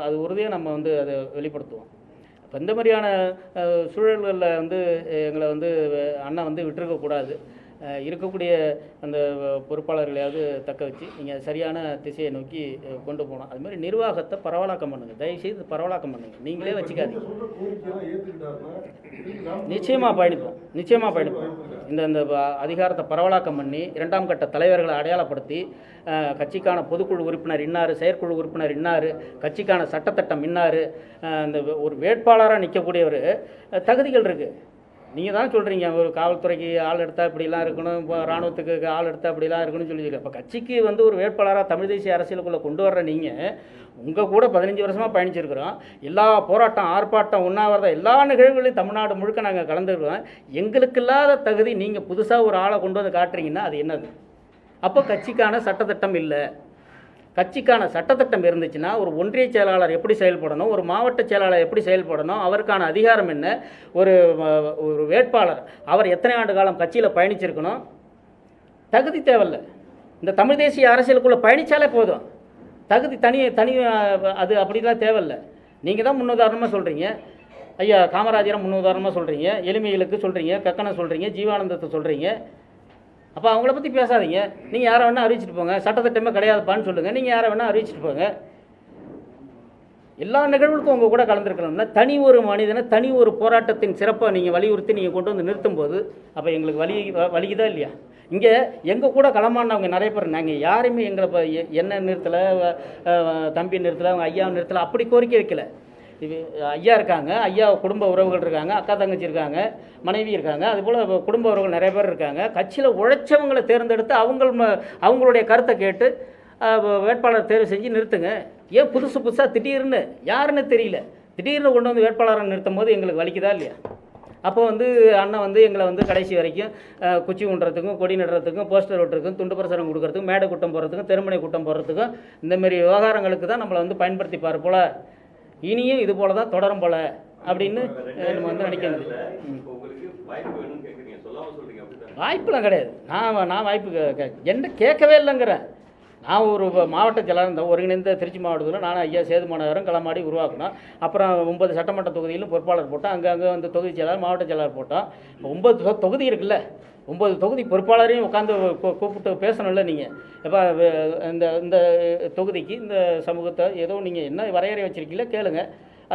அது உறுதியாக நம்ம அதை வெளிப்படுத்துவோம். இப்போ இந்த மாதிரியான சூழல்களில் எங்களை அண்ணன் விட்டுருக்கக்கூடாது. இருக்கக்கூடிய அந்த பொறுப்பாளர்களையாவது தக்க வச்சு நீங்கள் சரியான திசையை நோக்கி கொண்டு போகணும். அது மாதிரி நிர்வாகத்தை பரவலாக்கம் பண்ணுங்கள், தயவுசெய்து பரவலாக்கம் பண்ணுங்கள், நீங்களே வச்சுக்காதீங்க. நிச்சயமாக பயணிப்போம். இந்த அதிகாரத்தை பரவலாக்கம் பண்ணி 2ஆம் கட்ட தலைவர்களை அடையாளப்படுத்தி கட்சிக்கான பொதுக்குழு உறுப்பினர் இன்னார், செயற்குழு உறுப்பினர் இன்னார், கட்சிக்கான சட்டத்திட்டம் இன்னார், அந்த ஒரு வேட்பாளராக நிற்கக்கூடியவர் தகுதிகள் இருக்குது. நீங்கள் தான் சொல்கிறீங்க ஒரு காவல்துறைக்கு ஆள் எடுத்தால் இப்படிலாம் இருக்கணும், இப்போ இராணுவத்துக்கு ஆள் எடுத்தால் இப்படிலாம் இருக்கணும்னு சொல்லியிருக்கேன். இப்போ கட்சிக்கு ஒரு வேட்பாளராக தமிழ் தேசிய அரசியலுக்குள்ளே கொண்டு வர்ற நீங்கள், உங்கள் கூட 15 வருஷமாக பயணிச்சிருக்கிறோம். எல்லா போராட்டம், ஆர்ப்பாட்டம், உண்ணாவிரதம் எல்லா நிகழ்வுகளையும் தமிழ்நாடு முழுக்க நாங்கள் கலந்துருக்கோம். எங்களுக்கு இல்லாத தகுதி நீங்கள் புதுசாக ஒரு ஆளை கொண்டு வந்து காட்டுறீங்கன்னா அது என்னது? அப்போ கட்சிக்கான சட்டத்திட்டம் இல்லை. கட்சிக்கான சட்டத்திட்டம் இருந்துச்சுன்னா ஒரு ஒன்றிய செயலாளர் எப்படி செயல்படணும், ஒரு மாவட்ட செயலாளர் எப்படி செயல்படணும், அவருக்கான அதிகாரம் என்ன, ஒரு வேட்பாளர் அவர் எத்தனை ஆண்டு காலம் கட்சியில் பயணிச்சிருக்கணும், தகுதி தேவையில்லை. இந்த தமிழ் தேசிய அரசியலுக்குள்ளே பயணித்தாலே போதும், தகுதி தனி அது அப்படிலாம் தேவையில்லை. நீங்கள் தான் முன்னுதாரணமாக சொல்கிறீங்க. ஐயா காமராஜரை முன்னுதாரணமாக சொல்கிறீங்க, எளிமைகளுக்கு சொல்கிறீங்க, கக்கனை சொல்கிறீங்க, ஜீவானந்தத்தை சொல்கிறீங்க. அப்போ அவங்கள பற்றி பேசாதீங்க. நீங்கள் யாரை வேணால் அறிவிச்சிட்டு போங்க, சட்டத்திட்டமே கிடையாதுப்பான்னு சொல்லுங்கள், நீங்கள் யாரை வேணால் அறிவிச்சிட்டு போங்க. எல்லா நிகழ்வுகளுக்கும் உங்கள் கூட கலந்துருக்கணும்னா தனி ஒரு மனிதனை, தனி ஒரு போராட்டத்தின் சிறப்பை நீங்கள் வலியுறுத்தி நீங்கள் கொண்டு வந்து நிறுத்தும் போது அப்போ எங்களுக்கு வலிக்குதா இல்லையா? இங்கே எங்கள் கூட களமானவங்க நிறைய பேர், நாங்கள் யாருமே எங்களை இப்போ என்ன நிறுத்தலை, தம்பி நிறுத்தலை, அவங்க ஐயா நிறுத்தலை, அப்படி கோரிக்கை வைக்கல. இது ஐயா இருக்காங்க, ஐயா குடும்ப உறவுகள் இருக்காங்க, அக்கா தங்கச்சி இருக்காங்க, மனைவி இருக்காங்க, அதுபோல் குடும்ப உறவுகள் நிறைய பேர் இருக்காங்க. கட்சியில் உழைச்சவங்களை தேர்ந்தெடுத்து அவங்களுடைய கருத்தை கேட்டு வேட்பாளர் தேர்வு செஞ்சு நிறுத்துங்க. ஏன் புதுசாக திடீர்னு யாருன்னு தெரியல திடீர்னு கொண்டு வந்து வேட்பாளரை நிறுத்தும் போது எங்களுக்கு வலிக்குதா இல்லையா? அப்போ அண்ணன் எங்களை கடைசி வரைக்கும் குச்சி ஊன்றதுக்கும், கொடி நடுறதுக்கும், போஸ்டர் ஓட்டுறதுக்கும், துண்டு பிரசாரம் கொடுக்கறதுக்கும், மேடை கூட்டம் போடுறதுக்கும், தெருமுனை கூட்டம் போடுறதுக்கும், இந்தமாரி விவகாரங்களுக்கு தான் நம்மளை பயன்படுத்திப்பார் போல். இனியும் இது போல தான் தொடரும் போல் அப்படின்னு நம்ம வந்து நினைக்கிறது. வாய்ப்புலாம் கிடையாது. நான் வாய்ப்பு என்ன கேட்கவே இல்லைங்கிறேன். நான் ஒரு மாவட்ட செயலாளர், இந்த ஒருங்கிணைந்த திருச்சி மாவட்டத்தில் நான் ஐயா சேதுமாநகரம் களமாடி உருவாக்கணும். அப்புறம் 9 சட்டமன்ற தொகுதியிலும் பொறுப்பாளர் போட்டோம். அங்கே வந்து தொகுதி செயலாளர், மாவட்ட செயலாளர் போட்டோம். 9 தொகுதி இருக்குல்ல, 9 தொகுதி பொறுப்பாளரையும் உட்காந்து கூப்பிட்டு பேசணும்ல. நீங்கள் இப்போ இந்த இந்த தொகுதிக்கு இந்த சமூகத்தை ஏதோ நீங்கள் என்ன வரையறை வச்சுருக்கீங்களோ கேளுங்க.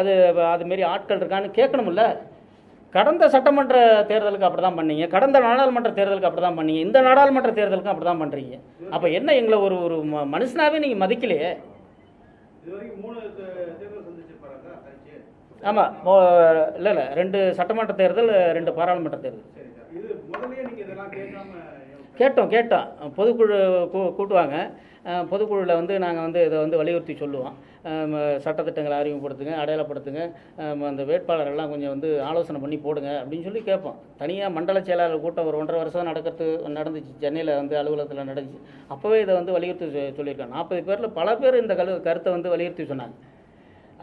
அதுமாரி ஆட்கள் இருக்கான்னு கேட்கணும்ல. கடந்த சட்டமன்ற தேர்தலுக்கு அப்படி தான் பண்ணீங்க, கடந்த நாடாளுமன்ற தேர்தலுக்கு அப்படி தான் பண்ணீங்க, இந்த நாடாளுமன்ற தேர்தலுக்கும் அப்படி தான் பண்ணுறீங்க. அப்போ என்ன எங்களை ஒரு மனுஷனாவே நீங்கள் மதிக்கலையே. ஆமாம், இல்லை 2 சட்டமன்ற தேர்தல், 2 பாராளுமன்ற தேர்தல் கேட்டோம். பொதுக்குழு கூட்டுவாங்க. பொதுக்குழுவில் வந்து நாங்கள் வந்து இதை வந்து வலியுறுத்தி சொல்லுவோம். சட்டத்திட்டங்களை அறிமுகப்படுத்துங்க, அடையாளப்படுத்துங்க, அந்த வேட்பாளரெல்லாம் கொஞ்சம் வந்து ஆலோசனை பண்ணி போடுங்க அப்படின்னு சொல்லி கேட்போம். தனியாக மண்டல செயலாளர் கூட்டம் ஒரு 1.5 வருஷம் நடந்துச்சு. சென்னையில் வந்து அலுவலகத்தில் நடந்துச்சு. அப்போவே இதை வந்து வலியுறுத்தி சொல்லியிருக்காங்க. 40 பேரில் பல பேர் இந்த கருத்தை வந்து வலியுறுத்தி சொன்னாங்க.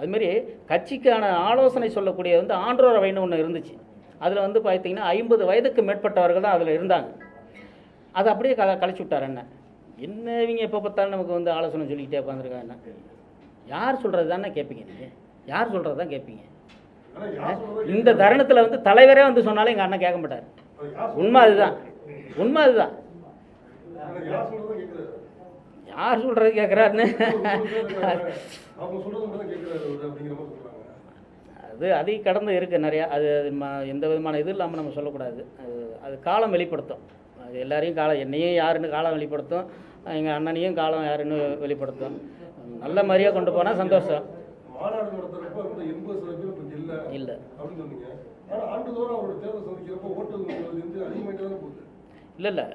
அதுமாரி கட்சிக்கான ஆலோசனை சொல்லக்கூடிய வந்து ஆன்றோர் அவைன்னு ஒன்று இருந்துச்சு. அதில் வந்து பார்த்தீங்கன்னா 50 வயதுக்கு மேற்பட்டவர்கள் தான் அதில் இருந்தாங்க. அதை அப்படியே கழிச்சு விட்டார். என்ன இவங்க எப்போ பார்த்தாலும் நமக்கு வந்து ஆலோசனை சொல்லிக்கிட்டே உட்காந்துருக்காங்க. யார் சொல்கிறது தானே கேட்பீங்க நீங்கள்? யார் சொல்கிறது தான் கேட்பீங்க? இந்த தருணத்தில் வந்து தலைவரே வந்து சொன்னாலும் எங்கள் அண்ணன் கேட்க மாட்டார். உண்மை அதுதான். யார் சொல்கிறது கேட்குறாருன்னு அது அதையும் கடந்து இருக்குது நிறையா. அது எந்த விதமான இது இல்லாமல் நம்ம சொல்லக்கூடாது. அது காலம் வெளிப்படுத்தும். அது எல்லாரையும் என்னையும் யாருன்னு காலம் வெளிப்படுத்தும், எங்கள் அண்ணனையும் காலம் யாருன்னு வெளிப்படுத்தும். நல்ல மாதிரியாக கொண்டு போனால் சந்தோஷம். இல்லை இல்லை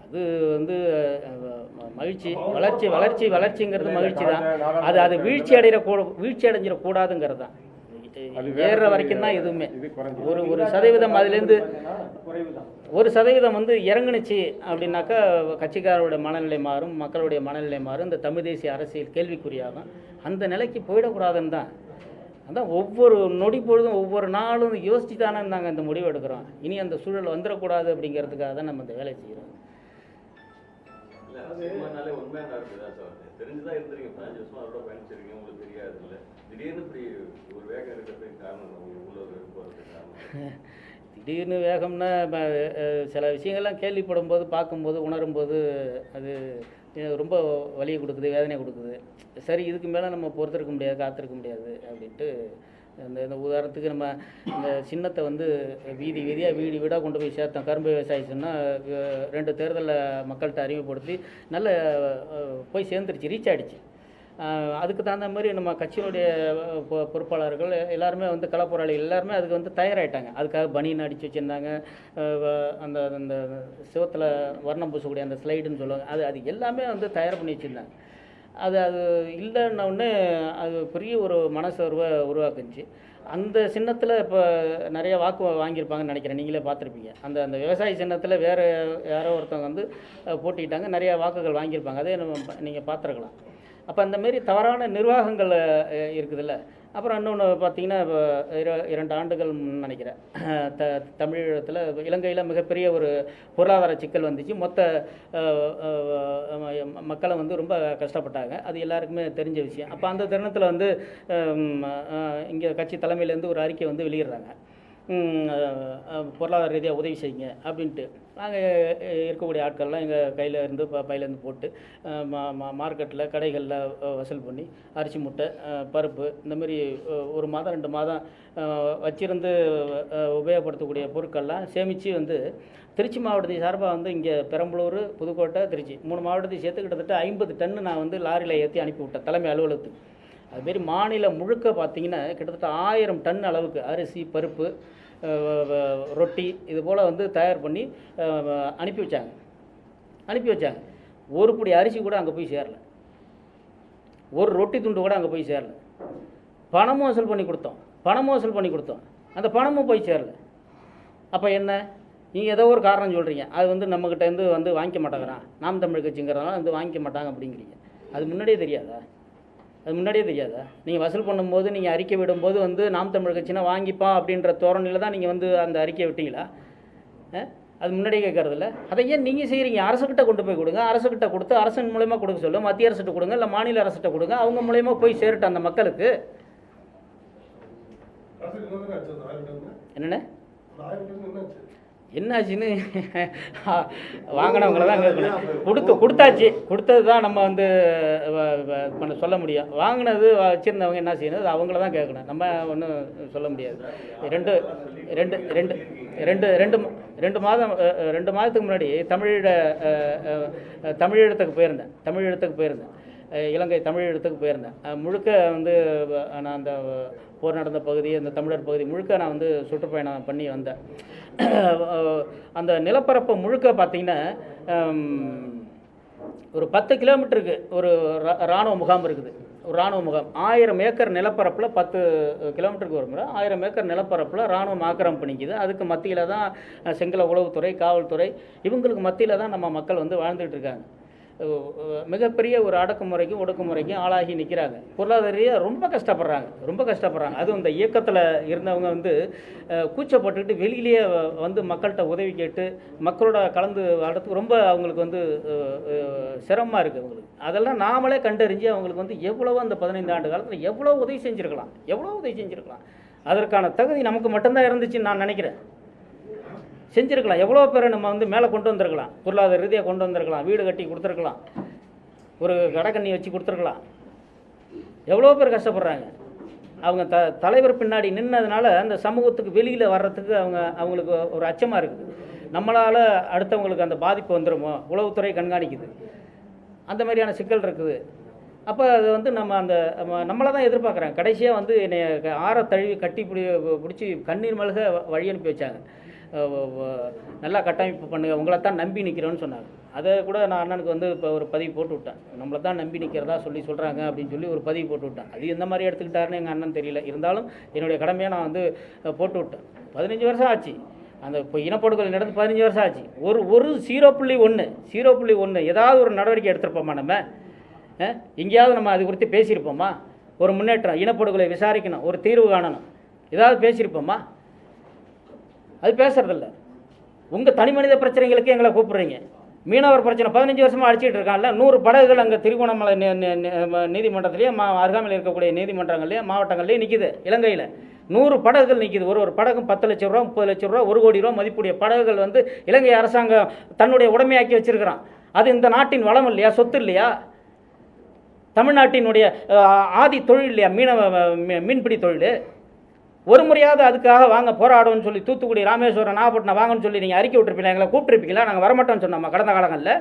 அது வந்து மகிழ்ச்சி, வளர்ச்சிங்கிறது மகிழ்ச்சி தான். அது வீழ்ச்சி அடைஞ்சிடக்கூடாதுங்கிறது தான். ஏறுற வரைக்கும் தான் எதுவுமே. ஒரு சதவீதம் அதுலேருந்து 1% வந்து இறங்குனுச்சு அப்படின்னாக்கா கட்சிக்காரருடைய மனநிலை மாறும், மக்களுடைய மனநிலை மாறும், இந்த தமிழ் தேசிய அரசியல் கேள்விக்குறியாகும். அந்த நிலைக்கு போயிடக்கூடாதுன்னு தான். அதான் ஒவ்வொரு நொடி பொழுதும் ஒவ்வொரு நாளும் யோசிச்சு தானே நாங்கள் இந்த முடிவு எடுக்கிறோம். இனி அந்த சூழல் வந்துடக்கூடாது அப்படிங்கிறதுக்காக தான் நம்ம இந்த வேலை செய்கிறோம். திடீர்னு வேகம்னா சில விஷயங்கள்லாம் கேள்விப்படும் போது, பார்க்கும்போது, உணரும்போது அது ரொம்ப வலியை கொடுக்குது, வேதனை கொடுக்குது. சரி, இதுக்கு மேலே நம்ம பொறுத்திருக்க முடியாது, காத்திருக்க முடியாது அப்படின்ட்டு இந்த உதாரணத்துக்கு நம்ம இந்த சின்னத்தை வந்து வீதியாக வீடாக கொண்டு போய் சேர்த்தோம். கரும்பு விவசாயி சொன்னால் 2 தேர்தலில் மக்கள்கிட்ட அறிமுகப்படுத்தி நல்ல போய் சேர்ந்துருச்சு, ரீச் ஆகிடுச்சு. அதுக்கு தகுந்த மாதிரி நம்ம கட்சியினுடைய பொறுப்பாளர்கள் எல்லாருமே வந்து களப்போராளிகள் எல்லாருமே அதுக்கு வந்து தயாராகிட்டாங்க. அதுக்காக பனியன் அடித்து வச்சுருந்தாங்க. அந்த அந்த சிவத்தில் வர்ணம் பூசக்கூடிய அந்த ஸ்லைடுன்னு சொல்லுவாங்க, அது எல்லாமே வந்து தயார் பண்ணி வச்சுருந்தாங்க. அது இல்லைன்னொடனே அது பெரிய ஒரு மனசோர்வை உருவாக்குச்சு. அந்த சின்னத்தில் இப்போ நிறைய வாக்கு வாங்கியிருப்பாங்கன்னு நினைக்கிறேன். நீங்களே பார்த்துருப்பீங்க. அந்த விவசாய சின்னத்தில் வேறு யாரோ ஒருத்தவங்க வந்து போட்டிக்கிட்டாங்க, நிறையா வாக்குகள் வாங்கியிருப்பாங்க. அதே நீங்கள் பார்த்துருக்கலாம். அப்போ அந்தமாரி தவறான நிர்வாகங்கள் இருக்குதுல்ல. அப்புறம் இன்னொன்று பார்த்தீங்கன்னா, இப்போ 2 ஆண்டுகள் நினைக்கிறேன், தமிழகத்தில் இலங்கையில் மிகப்பெரிய ஒரு பொருளாதார சிக்கல் வந்துச்சு. மொத்த மக்களை வந்து ரொம்ப கஷ்டப்பட்டாங்க. அது எல்லாருக்குமே தெரிஞ்ச விஷயம். அப்போ அந்த தருணத்தில் வந்து இங்கே கட்சி தலைமையிலேருந்து ஒரு அறிக்கை வந்து வெளியிடுறாங்க, பொருளாதார ரீதியாக உதவி செய்யுங்க அப்படின்ட்டு. நாங்கள் இருக்கக்கூடிய ஆட்கள்லாம் எங்கள் கையில் இருந்து பையிலேருந்து போட்டு மார்க்கெட்டில் கடைகளில் வசூல் பண்ணி அரிசி மூட்டை, பருப்பு, இந்தமாரி 1 மாதம் 2 மாதம் வச்சிருந்து உபயோகப்படுத்தக்கூடிய பொருட்கள்லாம் சேமித்து வந்து திருச்சி மாவட்டத்தை சார்பாக வந்து இங்கே பெரம்பலூர், புதுக்கோட்டை, திருச்சி 3 மாவட்டத்தை சேர்த்து கிட்டத்தட்ட 50 டன்னு நான் வந்து லாரியில் ஏற்றி அனுப்பிவிட்டேன் தலைமை அலுவலகத்துக்கு. அதுமாரி மாநிலம் முழுக்க பார்த்திங்கன்னா கிட்டத்தட்ட 1000 டன் அளவுக்கு அரிசி, பருப்பு, ரொட்டி இது போல் வந்து தயார் பண்ணி அனுப்பி வச்சாங்க. ஒரு பிடி அரிசி கூட அங்கே போய் சேரல, ஒரு ரொட்டி துண்டு கூட அங்கே போய் சேரல. பணமும் வசூல் பண்ணி கொடுத்தோம், அந்த பணமும் போய் சேரல. அப்போ என்ன, நீங்கள் ஏதோ ஒரு காரணம் சொல்கிறீங்க, அது வந்து நம்மக்கிட்டேருந்து வந்து வாங்கிக்க மாட்டேங்கிறான், நாம் தமிழ் கட்சிங்கிறதுனால வந்து வாங்கிக்க மாட்டாங்க அப்படிங்கிறீங்க. அது முன்னாடியே தெரியாதா? அது முன்னாடியே தெரியாதா? நீங்கள் வசூல் பண்ணும்போது, நீங்கள் அறிக்கை விடும்போது வந்து நாம் தமிழ் கட்சினா வாங்கிப்பா அப்படின்ற தோரணையில் தான் நீங்கள் வந்து அந்த அறிக்கையை விட்டீங்களா? அது முன்னாடியே கேட்கறதில்ல. அதை ஏன் நீங்கள் செய்கிறீங்க? அரசுக்கிட்ட கொண்டு போய் கொடுங்க. அரசுக்கிட்ட கொடுத்து அரசின் மூலயமா கொடுக்க சொல்ல, மத்திய அரசுகிட்ட கொடுங்க, இல்லை மாநில அரசுகிட்ட கொடுங்க. அவங்க மூலயமா போய் சேரட்டும் அந்த மக்களுக்கு. என்னென்ன என்னாச்சுன்னு வாங்கினவங்கள தான் கேட்கணும். கொடுத்தது தான் நம்ம வந்து சொல்ல முடியும். வாங்கினது வச்சுருந்தவங்க என்ன செய்யணும், அது அவங்கள தான் கேட்கணும். நம்ம ஒன்றும் சொல்ல முடியாது. ரெண்டு ரெண்டு ரெண்டு ரெண்டு ரெண்டு ரெண்டு மாதம் 2 மாதத்துக்கு முன்னாடி தமிழீழத்துக்கு போயிருந்தேன். இலங்கை தமிழீழத்துக்கு போயிருந்தேன். முழுக்க வந்து நான் அந்த போர் நடந்த பகுதி, அந்த தமிழர் பகுதி முழுக்க நான் வந்து சுற்றுப்பயணம் பண்ணி வந்தேன். அந்த நிலப்பரப்பு முழுக்க பார்த்திங்கன்னா ஒரு 10 கிலோமீட்டருக்கு ஒரு இராணுவ முகாம் இருக்குது. ஒரு இராணுவ முகாம் 1000 ஏக்கர் நிலப்பரப்பில் 10 கிலோமீட்டருக்கு ஒரு முறை 1000 ஏக்கர் நிலப்பரப்பில் இராணுவம் ஆக்கிரமிப்பு பண்ணிக்குது. அதுக்கு மத்தியில் தான் சிங்கள உளவுத்துறை, காவல்துறை, இவங்களுக்கு மத்தியில் தான் நம்ம மக்கள் வந்து வாழ்ந்துகிட்டு இருக்காங்க. மிகப்பெரிய ஒரு அடக்குமுறைக்கும் ஒடுக்குமுறைக்கும் ஆளாகி நிற்கிறாங்க. பொருளாதார ரீதியாக ரொம்ப கஷ்டப்படுறாங்க. அதுவும் இந்த இயக்கத்தில் இருந்தவங்க வந்து கூச்சப்பட்டுக்கிட்டு வெளியிலேயே வந்து மக்கள்கிட்ட உதவி கேட்டு மக்களோட கலந்து வாழ்றதுக்கு ரொம்ப அவங்களுக்கு வந்து சிரமமாக இருக்குது அவங்களுக்கு. அதெல்லாம் நாமளே கண்டறிஞ்சு அவங்களுக்கு வந்து எவ்வளவோ அந்த 15 ஆண்டு காலத்தில் எவ்வளோ உதவி செஞ்சுருக்கலாம். அதற்கான தகுதி நமக்கு மட்டும்தான் இருந்துச்சுன்னு நான் நினைக்கிறேன். செஞ்சுருக்கலாம். எவ்வளோ பேரை நம்ம வந்து மேலே கொண்டு வந்திருக்கலாம். பொருளாதார ரீதியாக கொண்டு வந்திருக்கலாம். வீடு கட்டி கொடுத்துருக்கலாம். ஒரு கடைக்கண்ணி வச்சு கொடுத்துருக்கலாம். எவ்வளோ பேர் கஷ்டப்படுறாங்க. அவங்க தலைவர் பின்னாடி நின்னதுனால அந்த சமூகத்துக்கு வெளியில் வர்றதுக்கு அவங்களுக்கு ஒரு அச்சமாக இருக்குது. நம்மளால் அடுத்தவங்களுக்கு அந்த பாதிப்பு வந்துடுமோ, உளவுத்துறை கண்காணிக்குது, அந்த மாதிரியான சிக்கல் இருக்குது. அப்போ அது வந்து நம்மளை தான் எதிர்பார்க்குறாங்க. கடைசியாக வந்து என்னை தழுவி கட்டி பிடிச்சி கண்ணீர் மல்க வழி அனுப்பி வச்சாங்க. நல்லா கட்டமைப்பு பண்ணுங்க, உங்களை தான் நம்பி நிற்கிறோன்னு சொன்னாங்க. அதை கூட நான் அண்ணனுக்கு வந்து இப்போ ஒரு பதிவு போட்டு விட்டேன். நம்மளை தான் நம்பி நிற்கிறதா சொல்கிறாங்க அப்படின்னு சொல்லி ஒரு பதிவு போட்டு விட்டேன். அது எந்த மாதிரி எடுத்துக்கிட்டாருன்னு எங்கள் அண்ணன் தெரியல. இருந்தாலும் என்னுடைய கடமையாக நான் வந்து போட்டு விட்டேன். 15 வருஷம் ஆச்சு. அந்த இப்போ இனப்படுகொலை நடந்து 15 வருஷம் ஆச்சு. ஒரு 0.1 ஏதாவது ஒரு நடவடிக்கை எடுத்திருப்போமா? நம்ம எங்கேயாவது நம்ம அது குறித்து பேசியிருப்போமா? ஒரு முன்னேற்றம், இனப்படுகொலை விசாரிக்கணும், ஒரு தீர்வு காணணும், ஏதாவது பேசியிருப்போமா? அது பேசுறதில்ல. உங்கள் தனி மனித பிரச்சனைகளுக்கு எங்களை கூப்பிட்றீங்க. மீனவர் பிரச்சனை 15 வருஷமாக அடிச்சுட்டு இருக்காங்கல்ல. 100 படகுகள் அங்கே திருகோணமலை நீதிமன்றத்திலேயே அருகாமையில் இருக்கக்கூடிய நீதிமன்றங்கள்லேயே மாவட்டங்கள்லேயே நிற்கிது. இலங்கையில் 100 படகுகள் நிற்கிது. ஒரு படகும் 10 லட்சம் ரூபா, 30 லட்சம் ரூபா, 1 கோடி ரூபா மதிப்புடைய படகுகள் வந்து இலங்கை அரசாங்கம் தன்னுடைய உடைமையாக்கி வச்சிருக்கிறான். அது இந்த நாட்டின் வளம் இல்லையா? சொத்து இல்லையா? தமிழ்நாட்டினுடைய ஆதி தொழில் இல்லையா? மீன்பிடி தொழில். ஒரு முறையாவது அதுக்காக வாங்க போராடும்னு சொல்லி தூத்துக்குடி, ராமேஸ்வரம், நாகப்பட்டினம் வாங்கன்னு சொல்லி நீங்கள் அறிக்கை விட்டுருப்பீங்களா? எங்களை கூப்பிட்டுருப்பீங்களா? நாங்கள் வரமாட்டோம்னு சொன்னோம்மா கடந்த காலங்களில்.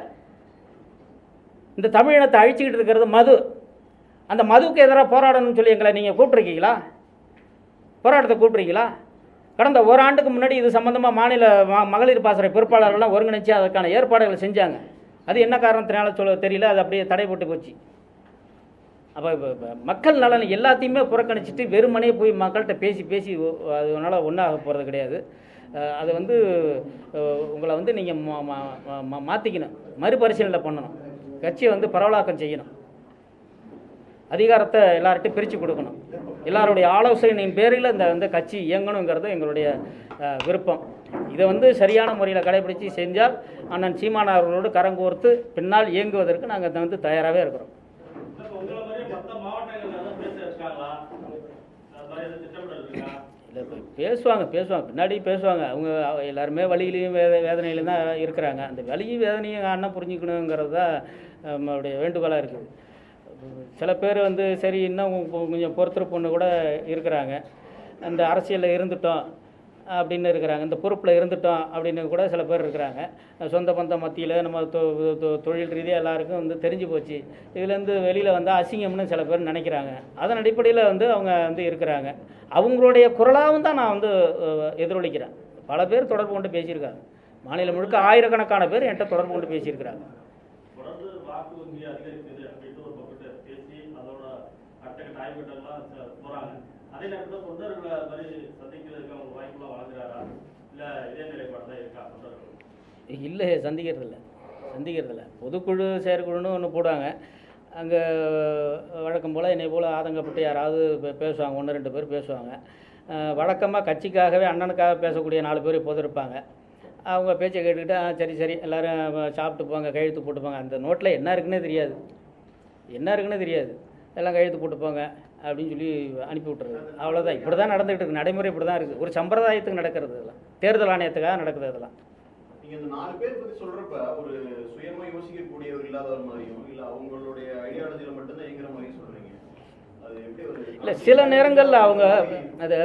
இந்த தமிழினத்தை அழிச்சிக்கிட்டு இருக்கிறது மது. அந்த மதுவுக்கு எதிராக போராடணும்னு சொல்லி எங்களை நீங்கள் கூப்பிட்ருக்கீங்களா? போராட்டத்தை கூப்பிட்ருக்கீங்களா? கடந்த ஓராண்டுக்கு முன்னாடி இது சம்மந்தமாக மாநில மகளிர் பாசறை பொறுப்பாளர்கள்லாம் ஒருங்கிணைச்சு அதற்கான ஏற்பாடுகளை செஞ்சாங்க. அது என்ன காரணத்தினால தெரியல. அது அப்படியே தடை போட்டு போச்சு. அப்போ மக்கள் நலன் எல்லாத்தையுமே புறக்கணிச்சிட்டு வெறுமனே போய் மக்கள்கிட்ட பேசி அதனால் ஒன்றாக போகிறது கிடையாது. அதை வந்து உங்களை வந்து நீங்கள் மாற்றிக்கணும், மறுபரிசீலனை பண்ணணும், கட்சியை வந்து பரவலாக்கம் செய்யணும், அதிகாரத்தை எல்லார்ட்டும் பிரித்து கொடுக்கணும். எல்லாருடைய ஆலோசனையின் பேரில் இந்த கட்சி இயங்கணுங்கிறது எங்களுடைய விருப்பம். இதை வந்து சரியான முறையில் கடைபிடித்து செஞ்சால் அண்ணன் சீமான் அவர்களோடு கரங்கோர்த்து பின்னால் இயங்குவதற்கு நாங்கள் வந்து தயாராகவே இருக்கிறோம். இல்லை, பேசுவாங்க பின்னாடி பேசுவாங்க. அவங்க எல்லாருமே வலியிலையும் வேதனையிலையும் தான் இருக்கிறாங்க. அந்த வலியும் வேதனையும் அண்ணன் புரிஞ்சுக்கணுங்கிறது தான் நம்மளுடைய வேண்டுகோளாக இருக்குது. சில பேர் வந்து சரி இன்னும் கொஞ்சம் பொறுத்திருப்புன்னு கூட இருக்கிறாங்க. அந்த அரசியலில் இருந்துட்டோம் அப்படின்னு இருக்கிறாங்க, இந்த பொறுப்பில் இருந்துட்டோம் அப்படின்னு கூட சில பேர் இருக்கிறாங்க. சொந்த பந்த மத்தியில் நம்ம தொழில் ரீதியாக எல்லாருக்கும் வந்து தெரிஞ்சு போச்சு. இதுலேருந்து வெளியில் வந்தால் அசிங்கம்னு சில பேர் நினைக்கிறாங்க. அதன் அடிப்படையில் வந்து அவங்க வந்து இருக்கிறாங்க. அவங்களுடைய குரலாகவும் தான் நான் வந்து எதிரொலிக்கிறேன். பல பேர் தொடர்பு கொண்டு பேசியிருக்காங்க. மாநிலம் முழுக்க ஆயிரக்கணக்கான பேர் என்கிட்ட தொடர்பு கொண்டு பேசியிருக்கிறாங்க. அதே நேரத்தில் தொண்டர்களை மாதிரி சந்திக்கிறதுக்கு அவங்க வாய்ப்புலாம் வழங்குறாரா, இல்லை இதே நிலைப்பாடு தான் இருக்கா தொண்டர்கள்? இல்லை, சந்திக்கிறதில்ல. பொதுக்குழு செயற்குழுன்னு ஒன்று போடுவாங்க. அங்கே வழக்கம் போல் என்னை போல் ஆதங்கப்பட்டு யாராவது பேசுவாங்க, 1-2 பேர் பேசுவாங்க. வழக்கமாக கட்சிக்காகவே அண்ணனுக்காக பேசக்கூடிய 4 பேர் இப்போது இருப்பாங்க. அவங்க பேச்சை கேட்டுக்கிட்டு சரி சரி எல்லோரும் சாப்பிட்டு போங்க, கையெழுத்து போட்டு போங்க. அந்த நோட்டில் என்ன இருக்குன்னே தெரியாது, எல்லாம் கையெழுத்து போட்டு போங்க அப்படின்னு சொல்லி அனுப்பி விட்டுறது. அவ்வளோதான். இப்படி தான் நடந்துகிட்டு இருக்குது. நடைமுறை இப்படி தான் இருக்குது. ஒரு சம்பிரதாயத்துக்கு நடக்கிறது. இதெல்லாம் தேர்தல் ஆணையத்துக்காக நடக்குது. இதெல்லாம் நீங்கள் இந்த 4 பேர் பற்றி சொல்கிறப்ப ஒரு சுயமாக யோசிக்கக்கூடியவர் இல்லாதவர் மாதிரியும் இல்லை அவங்களுடைய ஐடியாலஜியில் மட்டும்தான் இயங்குற மாதிரியும் சொல்கிறீங்க. அது எப்படி ஒரு இல்லை, சில நேரங்களில் அவங்க அது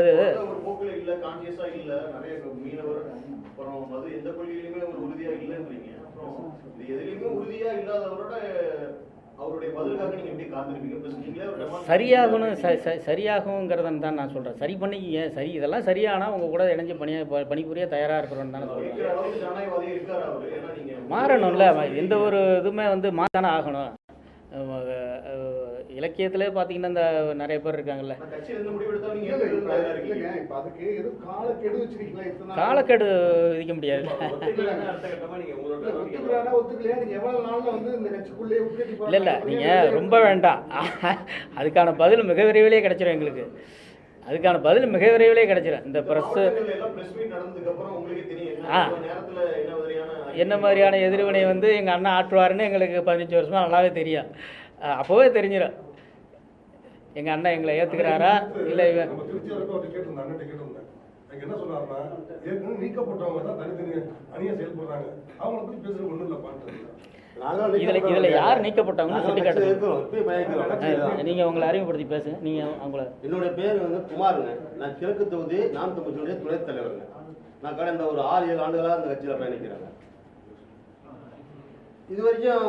ஒரு போக்கில் இல்லை, கான்சியஸாக இல்லை. நிறைய மீனவர் அப்புறம் அது எந்த கொள்கையிலுமே ஒரு உறுதியாக இல்லைன்றீங்க. அப்புறம் இது எதுலையுமே உறுதியாக இல்லாதவரோட அவருடைய பதிலுக்காக நீங்கள் எப்படி காத்திருப்பீங்க? சரியாகுங்கிறத தான் நான் சொல்கிறேன். சரி பண்ணிக்கிங்க. சரி, இதெல்லாம் சரியானால் உங்கள் கூட இணைஞ்சு பணிபுரிய தயாராக இருக்கிறோன்னு தானே சொல்கிறேன். மாறணும்ல, எந்த ஒரு இதுவுமே மாதானே ஆகணும். இலக்கியத்திலே பார்த்தீங்கன்னா இந்த நிறைய பேர் இருக்காங்கல்ல, காலக்கெடு விதிக்க முடியாது. இல்லை நீங்கள் ரொம்ப வேண்டாம். அதுக்கான பதில் மிக விரைவிலே கிடைச்சிடும். எங்களுக்கு அதுக்கான பதில் மிக விரைவிலே கிடைச்சிடும். இந்த ப்ரெஸ்ஸு என்ன மாதிரியான எதிர்வினை எங்கள் அண்ணன் ஆற்றுவாருன்னு எங்களுக்கு 15 வருஷமாக நல்லாவே தெரியும். அப்போவே தெரிஞ்சிடும் எங்கள் அண்ணன் எங்களை ஏற்றுக்கிறாரா இல்லை. என்ன சொல்றாருன்னா, ஏற்கனவே நீக்கப்பட்டவங்க தான் தனித்தனி அணியா செயல்படுறாங்க. அவங்களை பத்தி பேசுறது ஒண்ணும் இல்ல பாட்டு. இதுல யார் நீக்கப்பட்டவங்க சொல்லி காட்டுங்க. நீங்க உங்களை அறிமுகப்படுத்தி பேசுங்க. நீங்க அவங்கள. என்னுடைய பேர் குமாருங்க. நான் கிழக்கு தொகுதி நாம் தமிழ் துணைத் தலைவருங்க. நான் கடந்த ஒரு 6-7 ஆண்டுகளாக அந்த கட்சியில் பயணிக்கிறேங்க. இது வரைக்கும்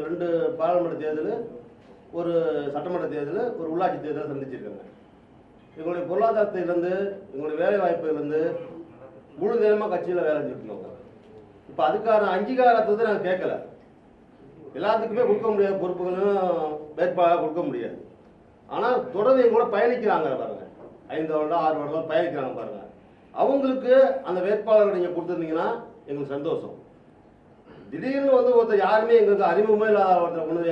2 பாராளுமன்ற தேர்தல், ஒரு சட்டமன்ற தேர்தல், ஒரு உள்ளாட்சி தேர்தல் சந்திச்சிருக்காங்க. எங்களுடைய பொருளாதாரத்திலிருந்து, எங்களுடைய வேலை வாய்ப்புலேருந்து முழு நேரமாக கட்சியில் வேலை செஞ்சுருந்தோங்க. இப்போ அதுக்கான அங்கீகாரத்தை நாங்கள் கேட்கல. எல்லாத்துக்குமே கொடுக்க முடியாத பொறுப்புகளும் வேட்பாளராக கொடுக்க முடியாது. ஆனால் தொடர்ந்து எங்களோட பயணிக்கிறாங்க பாருங்க. 5 வருடம் 6 வருடம் பயணிக்கிறாங்க பாருங்க. அவங்களுக்கு அந்த வேட்பாளர்கள் நீங்கள் கொடுத்துருந்தீங்கன்னா எங்களுக்கு சந்தோஷம். திடீர்னு ஒருத்தர் யாருமே எங்களுக்கு அறிமுகமே இல்லாத ஒருத்தர் கொண்டு